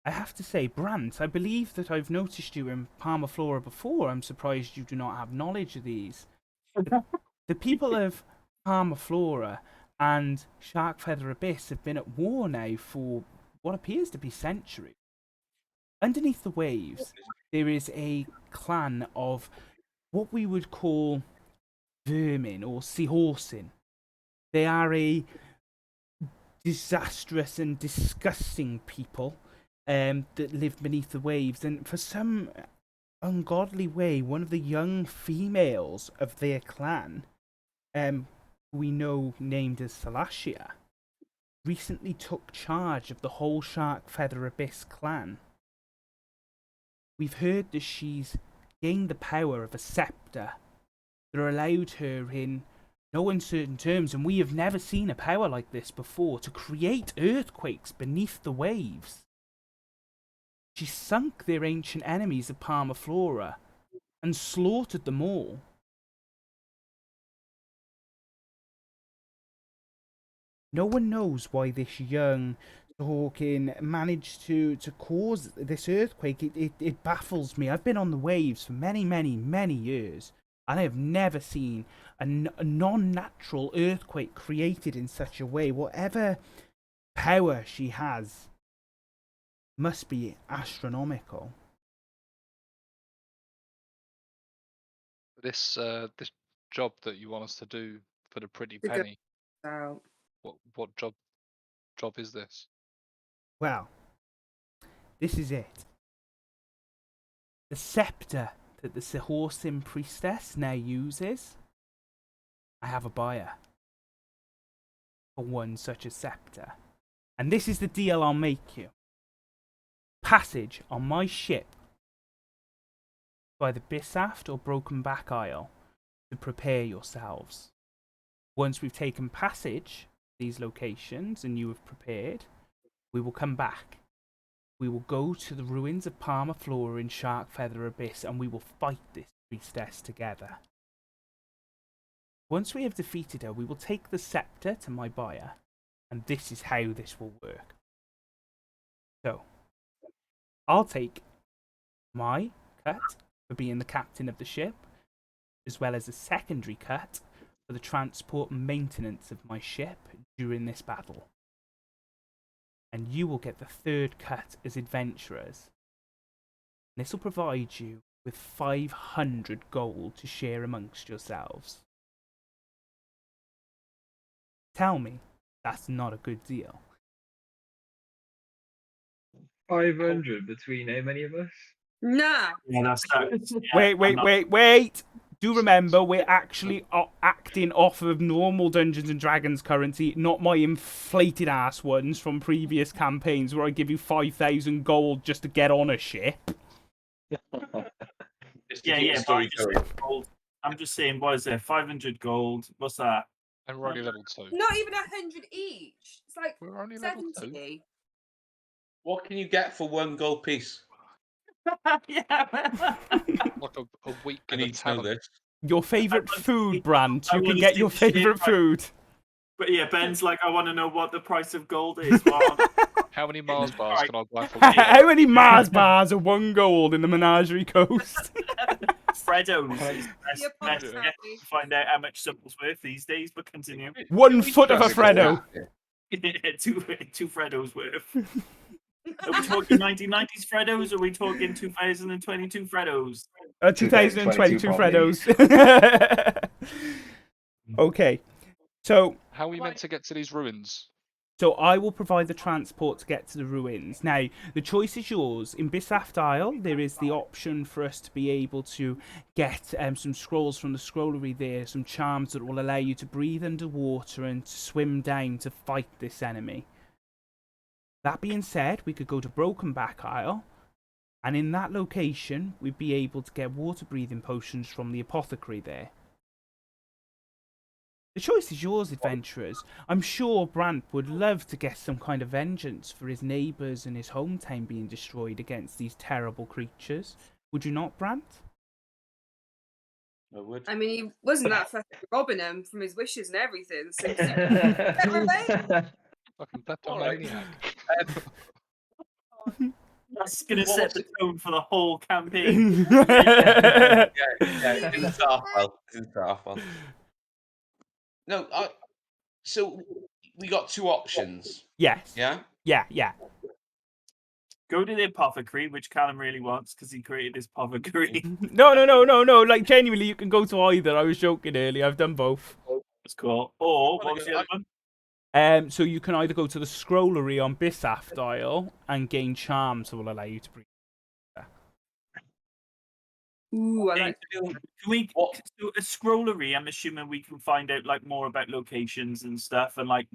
Speaker 1: I have to say, Brant, I believe that I've noticed you in Parmaflora before. I'm surprised you do not have knowledge of these. The people of Parmaflora and Sharkfeather Abyss have been at war now for what appears to be centuries. Underneath the waves, there is a clan of what we would call vermin or seahorsen. They are a disastrous and disgusting people that live beneath the waves, and for some ungodly way, one of the young females of their clan, we know named as Salacia, recently took charge of the whole Sharkfeather Abyss clan. We've heard that she's gained the power of a scepter that allowed her, in no uncertain terms, and we have never seen a power like this before, to create earthquakes beneath the waves. She sunk their ancient enemies of Parmaflora and slaughtered them all. No one knows why this young Hawking managed to cause this earthquake. It baffles me. I've been on the waves for many, many, many years, and I have never seen a non-natural earthquake created in such a way. Whatever power she has must be astronomical.
Speaker 6: This job that you want us to do for the pretty
Speaker 4: To go
Speaker 6: penny.
Speaker 4: out.
Speaker 6: What job is this?
Speaker 1: Well, this is it. The scepter that the Sehorsim priestess now uses, I have a buyer for one such a scepter. And this is the deal I'll make you. Passage on my ship by the Bisaft or Broken Back Isle to prepare yourselves. Once we've taken passage these locations and you have prepared, we will come back. We will go to the ruins of Parmaflora in Sharkfeather Abyss, and we will fight this priestess together. Once we have defeated her, we will take the scepter to my buyer, and this is how this will work. So, I'll take my cut for being the captain of the ship, as well as a secondary cut for the transport and maintenance of my ship during this battle. And you will get the third cut as adventurers. This will provide you with 500 gold to share amongst yourselves. Tell me, that's not a good deal.
Speaker 3: 500 between how many of us?
Speaker 4: Nah.
Speaker 5: Yeah, that's
Speaker 1: Wait. Do remember, we're actually acting off of normal Dungeons and Dragons currency, not my inflated ass ones from previous campaigns where I give you 5,000 gold just to get on a ship.
Speaker 7: Just to
Speaker 5: Yeah,
Speaker 7: keep
Speaker 5: yeah.
Speaker 7: the story going.
Speaker 5: I'm just saying, what is it? 500 gold. What's that?
Speaker 6: And we're only level 2.
Speaker 4: Not even 100 each. It's like
Speaker 6: We're only level 2.
Speaker 4: 70.
Speaker 7: What can you get for 1 gold piece?
Speaker 5: Yeah.
Speaker 6: Like a week
Speaker 7: I
Speaker 6: in a
Speaker 7: need to know
Speaker 6: town.
Speaker 7: this.
Speaker 1: Your favourite food, Brant.
Speaker 5: I
Speaker 1: You can
Speaker 5: wanna
Speaker 1: get
Speaker 5: see
Speaker 1: your
Speaker 5: the shit,
Speaker 1: favourite
Speaker 5: right?
Speaker 1: food.
Speaker 5: But yeah, Ben's like, I want to know what the price of gold is. Well,
Speaker 6: How many Mars bars
Speaker 5: Alright.
Speaker 6: can I buy for 1
Speaker 1: How
Speaker 6: gold?
Speaker 1: many Mars bars are 1 gold in the Menagerie Coast?
Speaker 5: Freddos is
Speaker 4: The
Speaker 5: the best
Speaker 6: Yeah.
Speaker 5: guess to find out how much something's worth these days, but continue.
Speaker 1: 1 foot of a Freddo.
Speaker 5: two Freddos worth. Are we talking 1990s Freddos? Or are we talking 2022 Freddos?
Speaker 1: 2022
Speaker 3: probably.
Speaker 1: Freddos. Okay, so
Speaker 6: How are we meant to get to these ruins?
Speaker 1: I will provide the transport to get to the ruins. Now, the choice is yours. In Bisaft Isle, there is the option for us to be able to get some scrolls from the scrollery there, some charms that will allow you to breathe underwater and to swim down to fight this enemy. That being said, we could go to Broken Back Isle, and in that location, we'd be able to get water breathing potions from the apothecary there. The choice is yours, adventurers. I'm sure Brant would love to get some kind of vengeance for his neighbours and his hometown being destroyed against these terrible creatures. Would you not, Brant?
Speaker 7: I would.
Speaker 4: I mean, he wasn't that fucking robbing him from his wishes and everything. So
Speaker 6: Fucking kleptomaniac.
Speaker 5: That's gonna
Speaker 7: What
Speaker 5: set
Speaker 7: was
Speaker 5: the
Speaker 7: it?
Speaker 5: tone for the whole campaign.
Speaker 7: Yeah, it didn't start off well. It didn't start off well. No, so we got two options.
Speaker 1: Yes.
Speaker 7: Yeah.
Speaker 1: Yeah.
Speaker 5: Go to the apothecary, which Callum really wants because he created this apothecary.
Speaker 1: No. Like, genuinely, you can go to either. I was joking earlier. I've done both.
Speaker 5: That's cool. Or what was the other one?
Speaker 1: So you can either go to the scrollery on Bisaf Dial and gain charms that will allow you to breathe.
Speaker 4: ooh, I like.
Speaker 5: Can we?
Speaker 7: What?
Speaker 5: So a scrollery. I'm assuming we can find out like more about locations and stuff, and like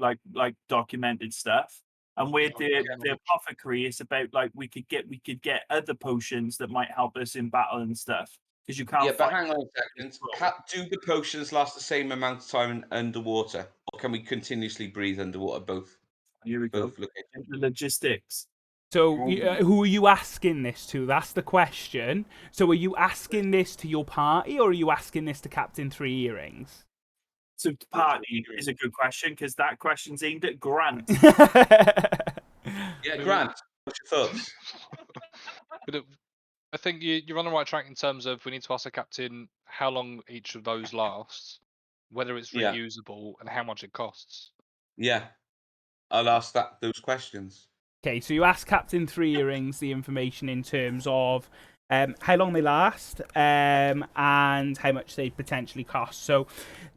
Speaker 5: documented stuff. And with the apothecary, it's about like we could get other potions that might help us in battle and stuff. Because you can't.
Speaker 7: Yeah, but
Speaker 5: fight
Speaker 7: hang on a second. Do the potions last the same amount of time underwater, or can we continuously breathe underwater? Both.
Speaker 5: Here we go.
Speaker 7: Both locations.
Speaker 5: The logistics.
Speaker 1: So who are you asking this to? That's the question. So are you asking this to your party, or are you asking this to Captain Three Earrings?
Speaker 5: So the party is a good question because that question's aimed at Grant.
Speaker 7: Yeah, Grant. What's your thoughts?
Speaker 6: But I think you're on the right track in terms of we need to ask the captain how long each of those lasts, whether it's
Speaker 7: Yeah.
Speaker 6: reusable, and how much it costs.
Speaker 7: Yeah, I'll ask those questions.
Speaker 1: Okay, so you ask Captain Three Earrings the information in terms of how long they last and how much they potentially cost. So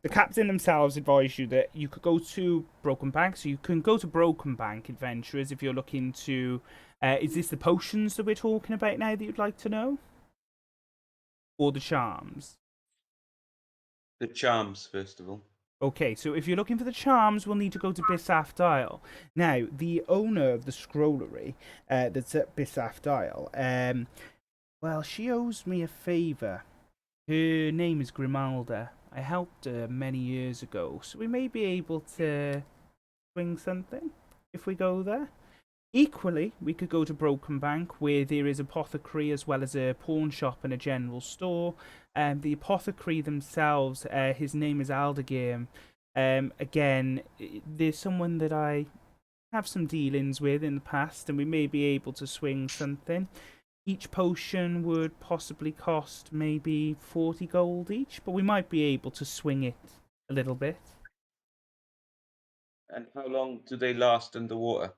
Speaker 1: the captain themselves advise you that you could go to Broken Bank. So you can go to Broken Bank Adventurers if you're looking to... is this the potions that we're talking about now that you'd like to know? Or the charms?
Speaker 7: The charms, first of all.
Speaker 1: Okay, so if you're looking for the charms, we'll need to go to Bisaf Dial. Now, the owner of the scrollery that's at Bisaf Dial, well, she owes me a favour. Her name is Grimalda. I helped her many years ago, so we may be able to swing something if we go there. Equally, we could go to Broken Bank, where there is apothecary as well as a pawn shop and a general store. The apothecary themselves, his name is Aldegame. Again, there's someone that I have some dealings with in the past, and we may be able to swing something. Each potion would possibly cost maybe 40 gold each, but we might be able to swing it a little bit.
Speaker 7: And how long do they last underwater?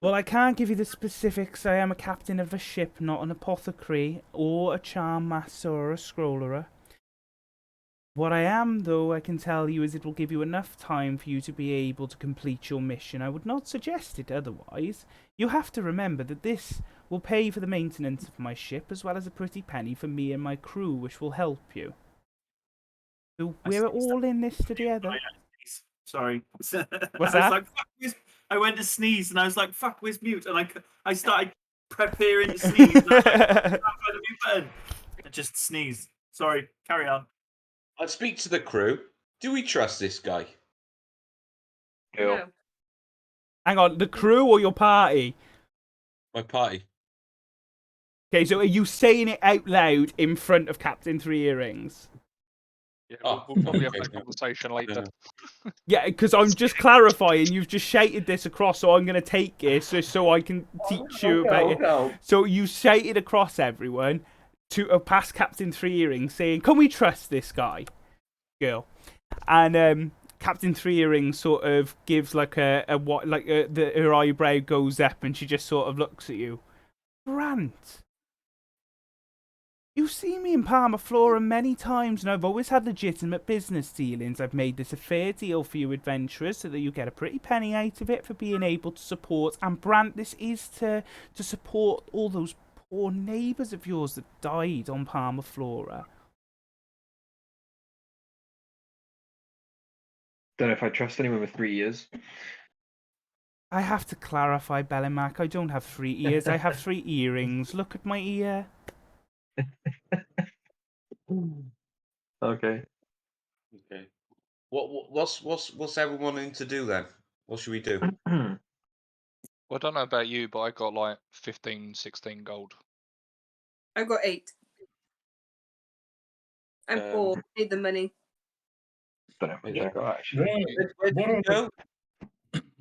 Speaker 1: Well, I can't give you the specifics. I am a captain of a ship, not an apothecary, or a charm master or a scrollerer. What I am, though, I can tell you, is it will give you enough time for you to be able to complete your mission. I would not suggest it otherwise. You have to remember that this will pay for the maintenance of my ship, as well as a pretty penny for me and my crew, which will help you. So we're all in this together.
Speaker 5: Sorry.
Speaker 1: What's
Speaker 5: I was
Speaker 1: that?
Speaker 5: like, fuck, I went to sneeze and I was like, fuck, where's mute? And I started preparing to sneeze. And I was like, I can't find the mute button. I just sneezed. Sorry, carry on.
Speaker 7: I'd speak to the crew. Do we trust this guy?
Speaker 4: No.
Speaker 1: Hang on, the crew or your party?
Speaker 7: My party.
Speaker 1: Okay, so are you saying it out loud in front of Captain Three Earrings?
Speaker 6: Yeah,
Speaker 7: Oh,
Speaker 6: we'll probably have
Speaker 7: okay.
Speaker 6: that conversation later.
Speaker 1: Yeah, because I'm just clarifying. You've just shouted this across, so I'm going to take it so I can teach you about it. So you shouted across everyone to past Captain Three Earrings, saying, "Can we trust this guy, girl?" And Captain Three Earrings sort of gives like her eyebrow goes up, and she just sort of looks at you. Grant. You've seen me in Palma Flora many times, and I've always had legitimate business dealings. I've made this a fair deal for you adventurers so that you get a pretty penny out of it for being able to support. And Brant, this is to support all those poor neighbours of yours that died on Palma Flora.
Speaker 3: Don't know if I trust anyone with 3 years.
Speaker 1: I have to clarify, Bellimac, I don't have 3 ears, I have 3 earrings. Look at my ear.
Speaker 3: Okay.
Speaker 7: Okay. What's everyone in to do then? What should we do?
Speaker 6: Well, I don't know about you, but I got like 15, 16 gold.
Speaker 4: I've got 8. I'm poor. Need the money.
Speaker 3: Don't know where
Speaker 7: Yeah.
Speaker 3: I got actually.
Speaker 7: Where did he go?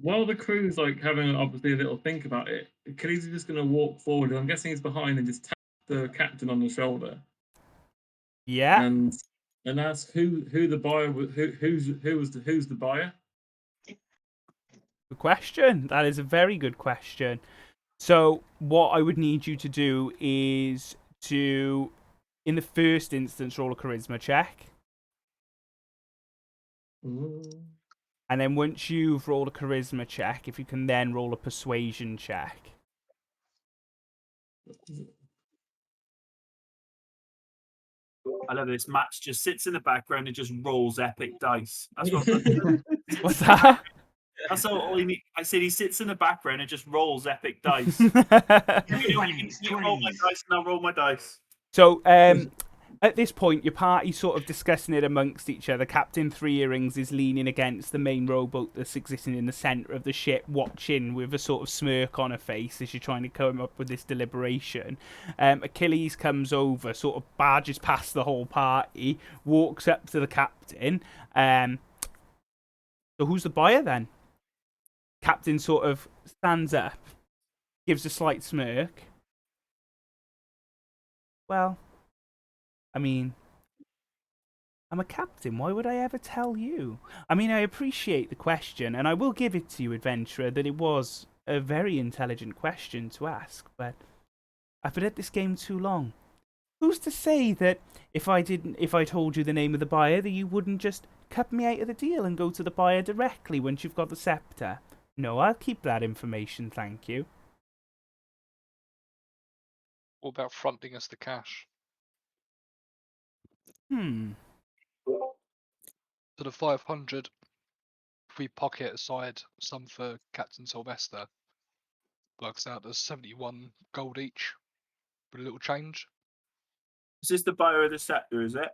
Speaker 2: While the crew's like having obviously a little think about it, Achilles is just going to walk forward. I'm guessing he's behind and just tap the captain on the shoulder
Speaker 1: Yeah.
Speaker 2: and ask who the buyer who's the buyer.
Speaker 1: Good question. That is a very good question. So what I would need you to do is to, in the first instance, roll a charisma check.
Speaker 2: Ooh.
Speaker 1: And then once you've rolled a charisma check, if you can then roll a persuasion check.
Speaker 5: I love this. Max just sits in the background and just rolls epic dice. That's what.
Speaker 1: What's that?
Speaker 5: That's all he need. I said he sits in the background and just rolls epic dice.
Speaker 3: Threes,
Speaker 5: You roll my dice and I'll roll my dice.
Speaker 1: So, at this point, your party's sort of discussing it amongst each other. Captain Three Earrings is leaning against the main rowboat that's existing in the centre of the ship, watching with a sort of smirk on her face as you're trying to come up with this deliberation. Achilles comes over, sort of barges past the whole party, walks up to the captain. So who's the buyer then? Captain sort of stands up, gives a slight smirk. Well, I mean, I'm a captain. Why would I ever tell you? I mean, I appreciate the question, and I will give it to you, adventurer, that it was a very intelligent question to ask, but I've been at this game too long. Who's to say that if I told you the name of the buyer, that you wouldn't just cut me out of the deal and go to the buyer directly once you've got the scepter? No, I'll keep that information, thank you.
Speaker 6: What about fronting us the cash? So the 500, if we pocket aside some for Captain Sylvester, works out as 71 gold each with a little change.
Speaker 5: Is this the buyer of the scepter? Is it?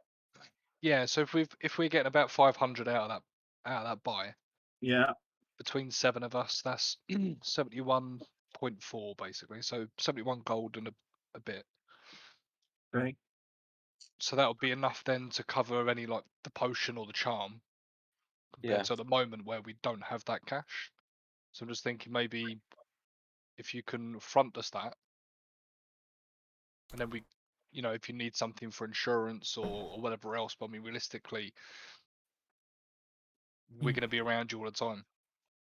Speaker 6: Yeah, so if we're getting about 500 out of that buy,
Speaker 5: Yeah.
Speaker 6: between 7 of us, that's 71.4 basically. So 71 gold and a bit.
Speaker 5: Right.
Speaker 6: So that would be enough then to cover any like the potion or the charm. Compared to the moment where we don't have that cash. So I'm just thinking maybe if you can front us that, and then we, if you need something for insurance or whatever else, but I mean realistically, we're going to be around you all the time.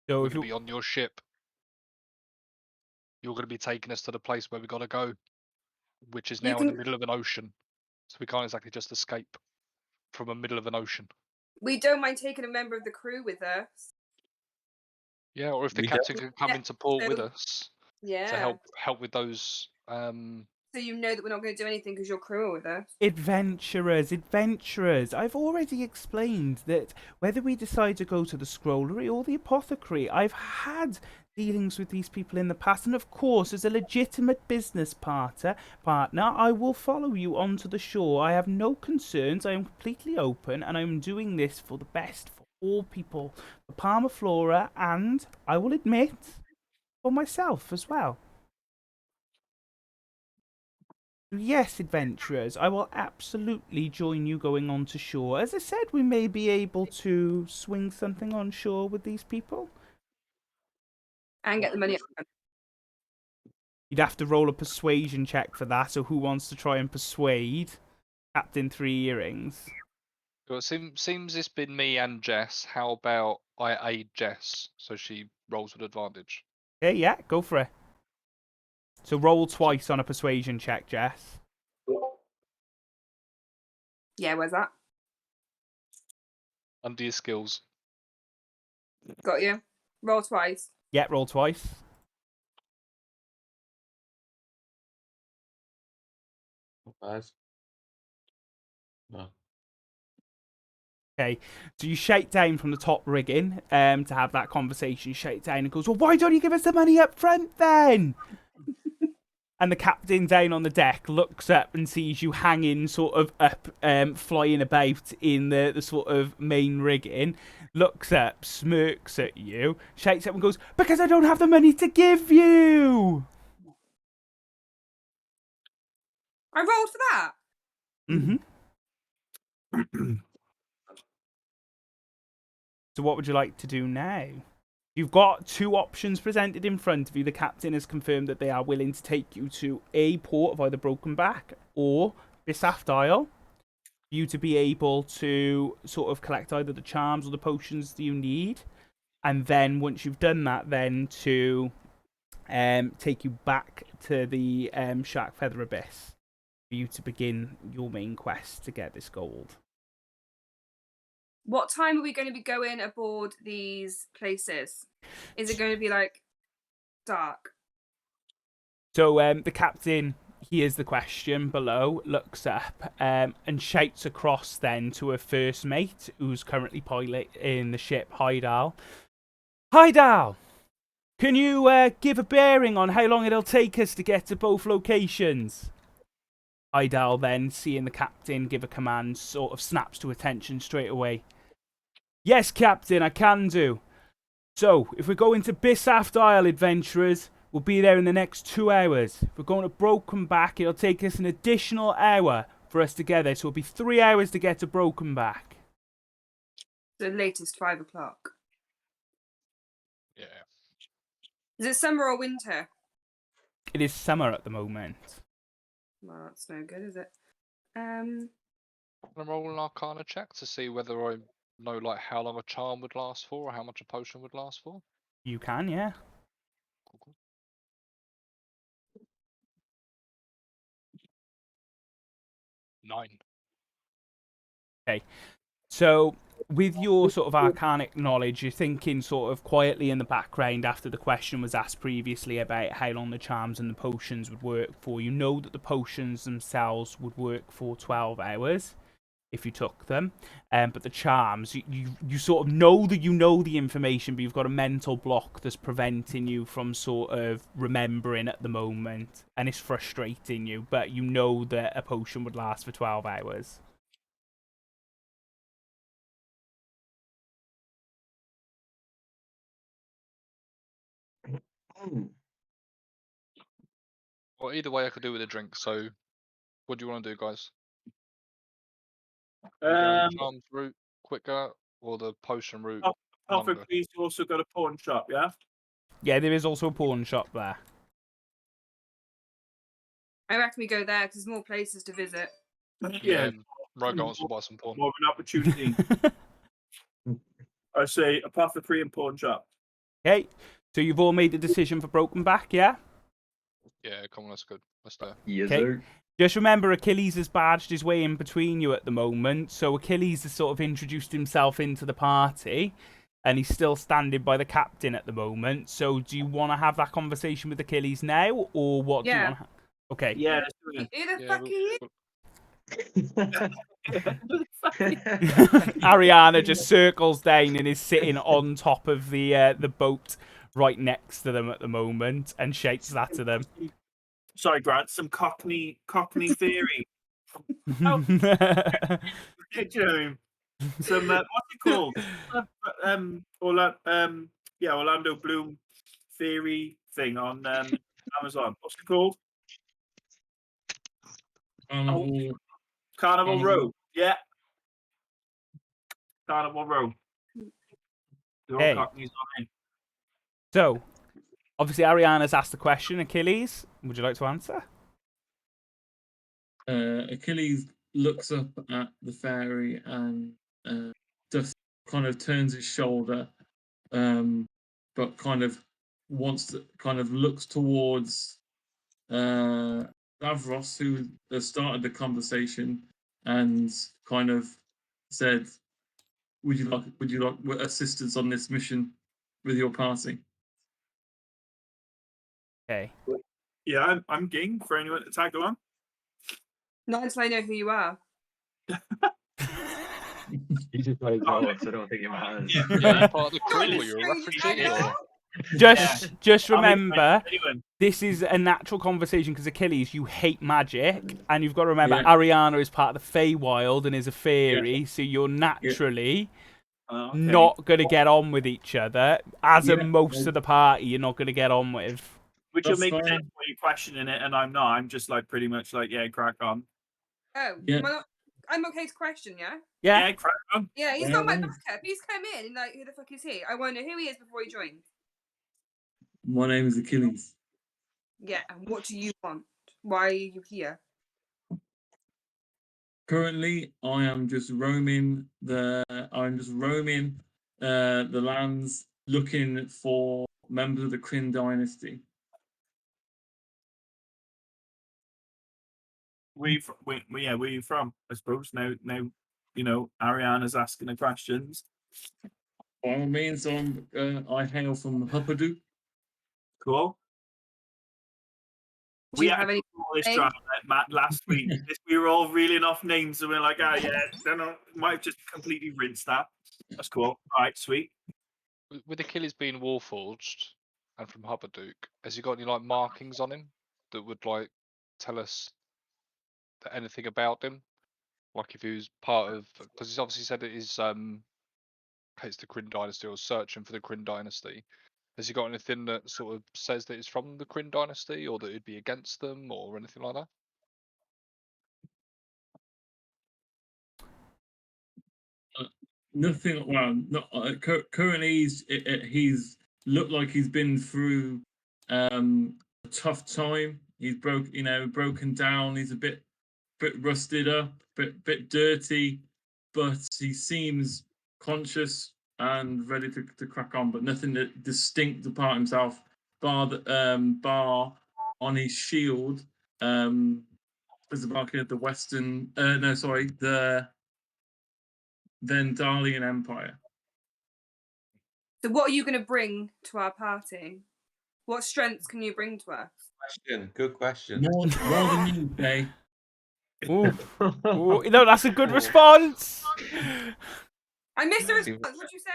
Speaker 1: So
Speaker 6: we're
Speaker 1: if
Speaker 6: going to be on your ship. You're going to be taking us to the place where we got to go, which is now in the middle of an ocean. So we can't exactly just escape from the middle of an ocean.
Speaker 4: We don't mind taking a member of the crew with us.
Speaker 6: Yeah, or if the captain can come into port with us to help with those.
Speaker 4: So you know that we're not going to do anything because your crew are with us.
Speaker 1: Adventurers. I've already explained that whether we decide to go to the scrollery or the apothecary, I've had dealings with these people in the past, and of course, as a legitimate business partner, I will follow you onto the shore. I have no concerns. I am completely open, and I'm doing this for the best for all people, for Palma Flora, and I will admit, for myself as well. Yes, adventurers, I will absolutely join you going on to shore. As I said, we may be able to swing something on shore with these people.
Speaker 4: And get the money up.
Speaker 1: You'd have to roll a persuasion check for that, so who wants to try and persuade Captain Three Earrings?
Speaker 6: Well, it seems it's been me and Jess. How about I aid Jess so she rolls with advantage?
Speaker 1: Yeah, go for it. So roll twice on a persuasion check, Jess.
Speaker 4: Yeah, where's that?
Speaker 6: Under your skills.
Speaker 4: Got you. Roll twice.
Speaker 1: Yeah, roll twice.
Speaker 7: Nice. No.
Speaker 1: Okay, so you shake down from the top rigging to have that conversation. You shake down and goes, well, why don't you give us the money up front then? And the captain down on the deck looks up and sees you hanging sort of up, flying about in the sort of main rigging, looks up, smirks at you, shakes up and goes, because I don't have the money to give you!
Speaker 4: I rolled for that?
Speaker 1: Mm-hmm. So what would you like to do now? You've got two options presented in front of you. The captain has confirmed that they are willing to take you to a port of either Broken Back or Bisaft Isle for you to be able to sort of collect either the charms or the potions that you need. And then once you've done that, then to take you back to the Shark Feather Abyss for you to begin your main quest to get this gold.
Speaker 4: What time are we going to be going aboard these places? Is it going to be like dark?
Speaker 1: So the captain hears the question below, looks up, and shouts across then to her first mate, who's currently piloting the ship, Hydal. Hydal! Can you give a bearing on how long it'll take us to get to both locations? Hydal then, seeing the captain give a command, sort of snaps to attention straight away. Yes, Captain, I can do. So, if we're going to Bisaft Isle, adventurers, we'll be there in the next 2 hours. If we're going to Broken Back, it'll take us an additional hour for us to get there. So it'll be 3 hours to get to Broken Back.
Speaker 4: The latest 5 o'clock.
Speaker 6: Yeah.
Speaker 4: Is it summer or winter?
Speaker 1: It is summer at the moment.
Speaker 4: Well, that's no good, is it?
Speaker 6: Can I roll an Arcana check to see whether I know like how long a charm would last for or how much a potion would last for?
Speaker 1: You can, yeah.
Speaker 6: Cool. 9.
Speaker 1: Okay. So, with your sort of arcanic knowledge, you're thinking sort of quietly in the background after the question was asked previously about how long the charms and the potions would work for. You know that the potions themselves would work for 12 hours if you took them. But the charms, you sort of know that you know the information, but you've got a mental block that's preventing you from sort of remembering at the moment. And it's frustrating you, but you know that a potion would last for 12 hours.
Speaker 6: Well, either way I could do with a drink, so what do you want to do, guys? The charms route quicker or the potion route longer?
Speaker 5: Apothecary's also got a pawn shop, yeah?
Speaker 1: Yeah, there is also a pawn shop there.
Speaker 4: I reckon we go there because there's more places to visit.
Speaker 5: Yeah,
Speaker 6: Rogo wants to buy some porn.
Speaker 5: more of an opportunity. I say apothecary and pawn shop.
Speaker 1: Okay, so you've all made the decision for Broken Back, yeah?
Speaker 6: Yeah, come on, that's good. Let's do it.
Speaker 3: Yes,
Speaker 1: Okay.
Speaker 3: sir.
Speaker 1: Just remember, Achilles has badged his way in between you at the moment, so Achilles has sort of introduced himself into the party, and he's still standing by the captain at the moment. So do you want to have that conversation with Achilles now, or what do you
Speaker 4: Yeah.
Speaker 1: want to Okay.
Speaker 5: Yeah, let's do it.
Speaker 4: Who the
Speaker 6: Yeah,
Speaker 4: fuck are you?
Speaker 1: Ariana just circles down and is sitting on top of the boat right next to them at the moment and shouts that to them.
Speaker 5: Sorry, Grant. Some Cockney theory. Do you know, some what's it called? Orlando Bloom theory thing on Amazon. What's it called? Carnival Row. Yeah. Carnival Row. They're all
Speaker 1: Hey.
Speaker 5: Cockneys on it.
Speaker 1: So, obviously, Ariana's asked the question. Achilles, would you like to answer?
Speaker 2: Achilles looks up at the fairy and just kind of turns his shoulder, but kind of looks towards Davros, who has started the conversation, and kind of said, would you like assistance on this mission with your party?
Speaker 1: Okay.
Speaker 5: Yeah, I'm game for anyone to tag along.
Speaker 4: Not until I know who you are.
Speaker 3: You just play cards, I don't think it matters.
Speaker 6: Yeah, you part of the crew
Speaker 4: Not
Speaker 6: or you're a
Speaker 4: strange
Speaker 6: refugee
Speaker 4: animal.
Speaker 6: or...
Speaker 1: Just remember,
Speaker 5: Anyone.
Speaker 1: this is a natural conversation because Achilles, you hate magic, and you've got to remember
Speaker 2: Yeah.
Speaker 1: Ariana is part of the Feywild and is a fairy, so you're naturally
Speaker 5: Oh, okay.
Speaker 1: not going to get on with each other. As
Speaker 2: Yeah.
Speaker 1: a most of the party, you're not going to get on with.
Speaker 5: Which will
Speaker 2: That's
Speaker 5: make
Speaker 2: fine.
Speaker 5: sense when you're questioning it, and I'm not. I'm just like pretty much like, yeah, crack on.
Speaker 4: Oh,
Speaker 2: Yeah.
Speaker 4: am I not? I'm okay to question, yeah?
Speaker 1: Yeah.
Speaker 5: crack on.
Speaker 4: Yeah, he's
Speaker 2: Yeah,
Speaker 4: not my
Speaker 2: yeah.
Speaker 4: backup. He's come in and like, who the fuck is he? I want to know who he is before he joins.
Speaker 2: My name is Achilles.
Speaker 4: Yeah, and what do you want? Why are you here?
Speaker 2: Currently, I'm just roaming the lands, looking for members of the Kryn dynasty.
Speaker 5: Where you from? I suppose now, Ariana's asking the questions.
Speaker 2: By all means, I hail from Huppadoo.
Speaker 5: Cool.
Speaker 4: Do
Speaker 5: We
Speaker 4: you
Speaker 5: had
Speaker 4: have any
Speaker 5: all this
Speaker 4: names?
Speaker 5: drama, Matt, last week. We were all reeling off names, and we're like, "Ah, yeah, don't know." Might have just completely rinsed that. That's cool. All right, sweet.
Speaker 6: With Achilles being Warforged and from Hubbadook, has he got any like markings on him that would like tell us anything about him? Like if he was part of, because he's obviously said it is it's the Kryn dynasty or searching for the Kryn dynasty. Has he got anything that sort of says that it's from the Kryn dynasty or that it'd be against them or anything like that?
Speaker 2: Nothing. Well, not currently. He's looked like he's been through a tough time. He's broken down. He's a bit rusted up, bit dirty, but he seems conscious and ready to crack on. But nothing that distinct about himself, bar on his shield. Is the marking of the Western. No, sorry, the Vendalian Empire.
Speaker 4: So what are you going to bring to our party? What strengths can you bring to us?
Speaker 7: Question. Good question.
Speaker 2: More than you, Day.
Speaker 1: Ooh. Ooh, no, that's a good response.
Speaker 4: I missed the response. What'd you say?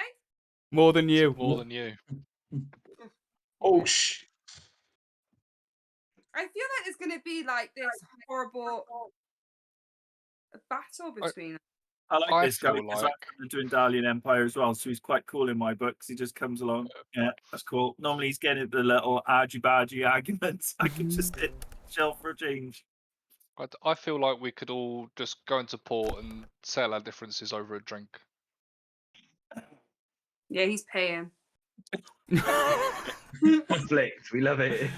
Speaker 1: More than you.
Speaker 6: More than you.
Speaker 7: Oh, shh.
Speaker 4: I feel like there's going to be like this horrible battle between us.
Speaker 5: I like
Speaker 6: I
Speaker 5: this guy
Speaker 6: feel
Speaker 5: because
Speaker 6: like-
Speaker 5: I'm doing Dalian Empire as well, so he's quite cool in my books. He just comes along. Yeah, that's cool. Normally he's getting the little argy-bargy arguments. I can just chill for a change.
Speaker 6: I feel like we could all just go into port and settle our differences over a drink.
Speaker 4: Yeah, he's paying.
Speaker 3: Conflict. We love it.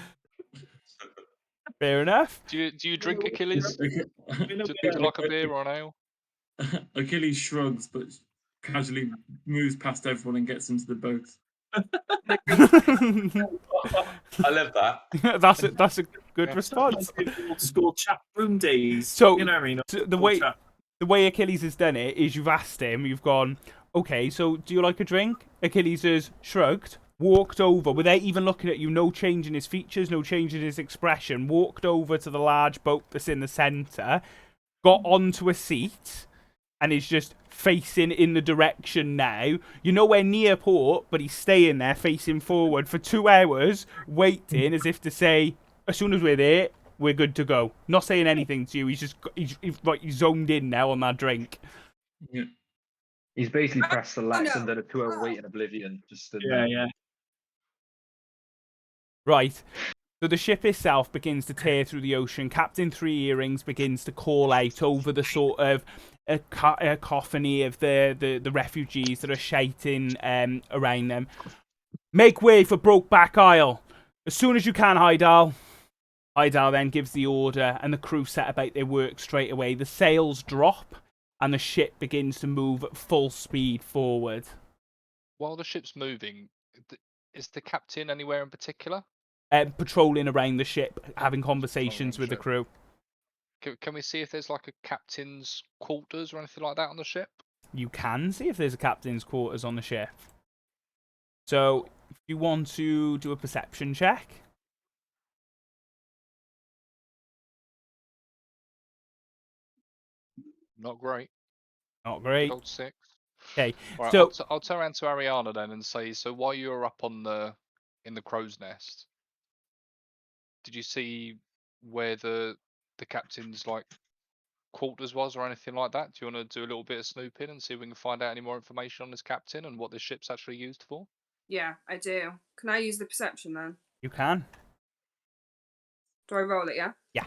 Speaker 1: Fair enough.
Speaker 6: Do you drink Achilles? Do you like a beer or an ale?
Speaker 2: Achilles shrugs, but casually moves past everyone and gets into the boat.
Speaker 7: I love that.
Speaker 1: That's a good
Speaker 6: Yeah.
Speaker 1: response.
Speaker 5: Old school chat room days.
Speaker 1: So,
Speaker 5: you know what I mean?
Speaker 1: so
Speaker 5: Old
Speaker 1: the way
Speaker 5: chat.
Speaker 1: Achilles has done it is you've asked him, you've gone, okay, so do you like a drink? Achilles has shrugged, walked over without even looking at you, no change in his features, no change in his expression, walked over to the large boat that's in the centre, got onto a seat, and is just facing in the direction now. You're nowhere near port, but he's staying there facing forward for 2 hours, waiting as if to say, as soon as we're there, we're good to go. Not saying anything to you. He's zoned in now on that drink.
Speaker 2: Yeah.
Speaker 3: He's basically pressed select
Speaker 4: no.
Speaker 3: under the 2-hour wait in Oblivion. Just stood
Speaker 5: Yeah,
Speaker 3: there.
Speaker 5: yeah.
Speaker 1: Right. So the ship itself begins to tear through the ocean. Captain Three Earrings begins to call out over the sort of a cacophony of the refugees that are shouting around them. Make way for Brokeback Isle. As soon as you can, Hydal. Hydal then gives the order, and the crew set about their work straight away. The sails drop, and the ship begins to move at full speed forward.
Speaker 6: While the ship's moving, is the captain anywhere in particular?
Speaker 1: Patrolling around the ship, having conversations with the
Speaker 6: ship.
Speaker 1: crew.
Speaker 6: Can we see if there's like a captain's quarters or anything like that on the ship?
Speaker 1: You can see if there's a captain's quarters on the ship. So, if you want to do a perception check.
Speaker 6: Not great.
Speaker 1: Not great.
Speaker 6: Gold 6.
Speaker 1: Okay,
Speaker 6: Right,
Speaker 1: so
Speaker 6: I'll turn around to Ariana then and say, so while you were up on in the crow's nest, did you see where the captain's like quarters was or anything like that? Do you want to do a little bit of snooping and see if we can find out any more information on this captain and what this ship's actually used for?
Speaker 4: Yeah, I do. Can I use the perception then?
Speaker 1: you can.
Speaker 4: Do I roll it, yeah?
Speaker 1: Yeah.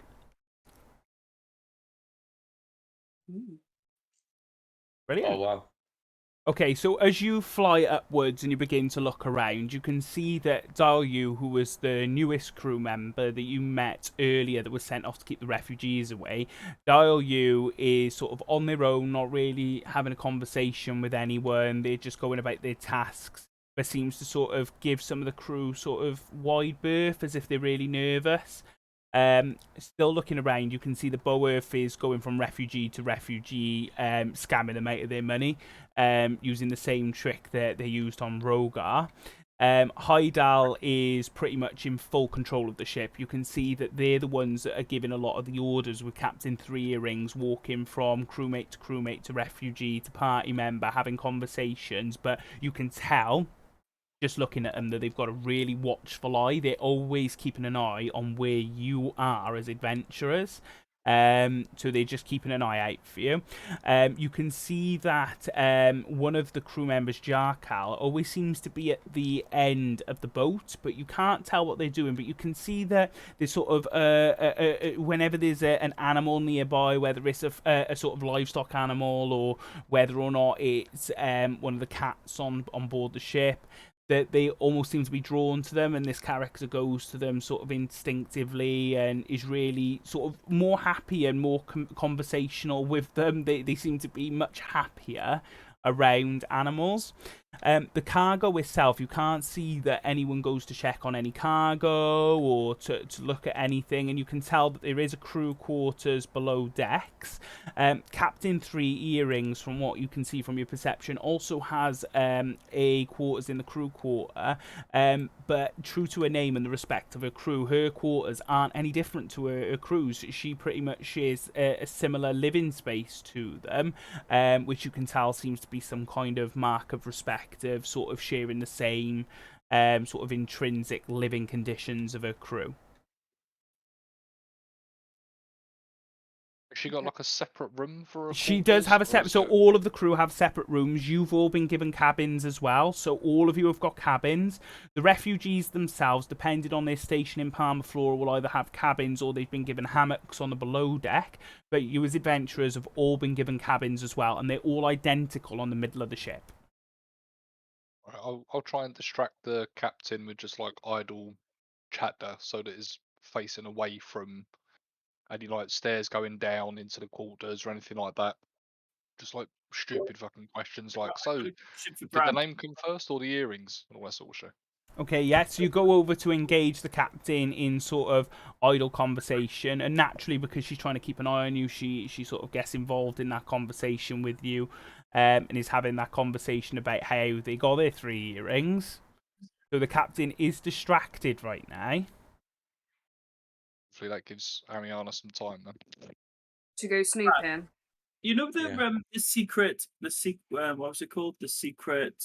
Speaker 4: Ooh.
Speaker 1: Brilliant.
Speaker 7: Oh wow.
Speaker 1: Okay, so as you fly upwards and you begin to look around, you can see that Dalu, who was the newest crew member that you met earlier that was sent off to keep the refugees away, Dalu is sort of on their own, not really having a conversation with anyone. They're just going about their tasks, but seems to sort of give some of the crew sort of wide berth as if they're really nervous. Still looking around, you can see the Boerth is going from refugee to refugee, scamming them out of their money, using the same trick that they used on Rogar. Heidal is pretty much in full control of the ship. You can see that they're the ones that are giving a lot of the orders, with Captain Three Earrings walking from crewmate to refugee to party member, having conversations, but you can tell just looking at them that they've got a really watchful eye. They're always keeping an eye on where you are as adventurers. So they're just keeping an eye out for you. You can see that one of the crew members, Jarkal, always seems to be at the end of the boat, but you can't tell what they're doing. But you can see that there's sort of whenever there's an animal nearby, whether it's a sort of livestock animal or whether or not it's one of the cats on board the ship, that they almost seem to be drawn to them, and this character goes to them sort of instinctively and is really sort of more happy and more conversational with them. They seem to be much happier around animals. The cargo itself, you can't see that anyone goes to check on any cargo or to look at anything, and you can tell that there is a crew quarters below decks. Captain Three Earrings, from what you can see from your perception, also has a quarters in the crew quarter, but true to her name and the respect of her crew, her quarters aren't any different to her crew's. She pretty much shares a similar living space to them, which you can tell seems to be some kind of mark of respect of sort of sharing the same sort of intrinsic living conditions of her crew.
Speaker 6: Has she got like a separate room for her?
Speaker 1: She does have a
Speaker 6: quarters, or
Speaker 1: separate,
Speaker 6: is
Speaker 1: so
Speaker 6: it-
Speaker 1: all of the crew have separate rooms. You've all been given cabins as well, so all of you have got cabins. The refugees themselves, depending on their station in Palma Flora, will either have cabins or they've been given hammocks on the below deck. But you as adventurers have all been given cabins as well, and they're all identical on the middle of the ship.
Speaker 6: Right, I'll try and distract the captain with just like idle chatter, so that he's facing away from any like stairs going down into the quarters or anything like that. Just like stupid fucking questions like, so did the name come first or the earrings and all that sort of shit.
Speaker 1: Okay, yeah, so you go over to engage the captain in sort of idle conversation, and naturally, because she's trying to keep an eye on you, she sort of gets involved in that conversation with you, and is having that conversation about how they got their 3 earrings. So the captain is distracted right now.
Speaker 6: Hopefully that gives Ariana some time then.
Speaker 4: To go snooping.
Speaker 5: You know the
Speaker 7: Yeah.
Speaker 5: what was it called? The secret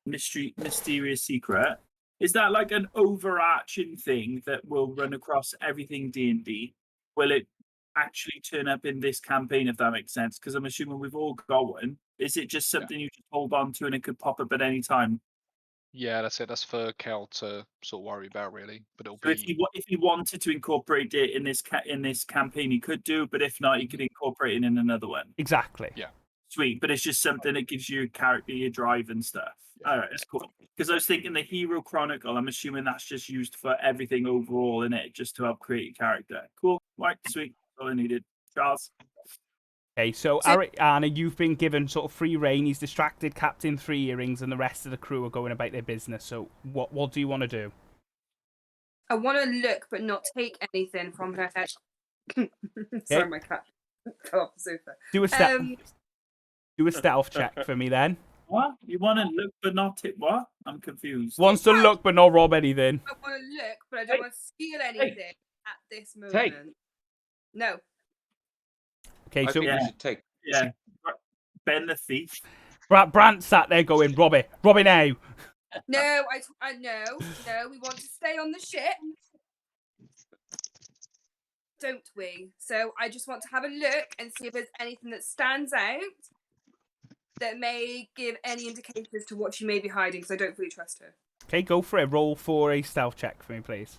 Speaker 5: mysterious secret. Is that like an overarching thing that will run across everything D&D? Will it actually turn up in this campaign, if that makes sense? Because I'm assuming we've all got one. Is it just something you just hold on to and it could pop up at any time?
Speaker 6: Yeah, that's it. That's for Cal to sort of worry about, really. But it'll
Speaker 5: So if
Speaker 6: be
Speaker 5: he wanted to incorporate it in this campaign, he could do. But if not, he could incorporate it in another one.
Speaker 1: Exactly.
Speaker 6: Yeah.
Speaker 5: Sweet, but it's just something that gives you character, your drive and stuff. All right, that's cool. Because I was thinking the Hero Chronicle, I'm assuming that's just used for everything overall in it, just to help create a character. Cool. Right, sweet. That's all I needed. Charles.
Speaker 1: Okay, so Ariana, you've been given sort of free reign. He's distracted Captain Three Earrings, and the rest of the crew are going about their business. So what do you want to do?
Speaker 4: I want to look but not take anything from her head. Sorry, my cat fell off the sofa.
Speaker 1: Do a stealth check for me then.
Speaker 5: What? You want to look but not hit what? I'm confused.
Speaker 1: Wants to look but not rob anything.
Speaker 4: I want to look, but I don't want to steal anything at this moment. No.
Speaker 1: Okay,
Speaker 7: I
Speaker 1: so
Speaker 7: think we should take.
Speaker 5: Yeah. Ben the thief.
Speaker 1: Brant sat there going, Robbie now.
Speaker 4: No, I know. No, we want to stay on the ship. Don't we? So I just want to have a look and see if there's anything that stands out that may give any indicators to what she may be hiding, because I don't fully trust her.
Speaker 1: Okay, go for it. Roll for a stealth check for me, please.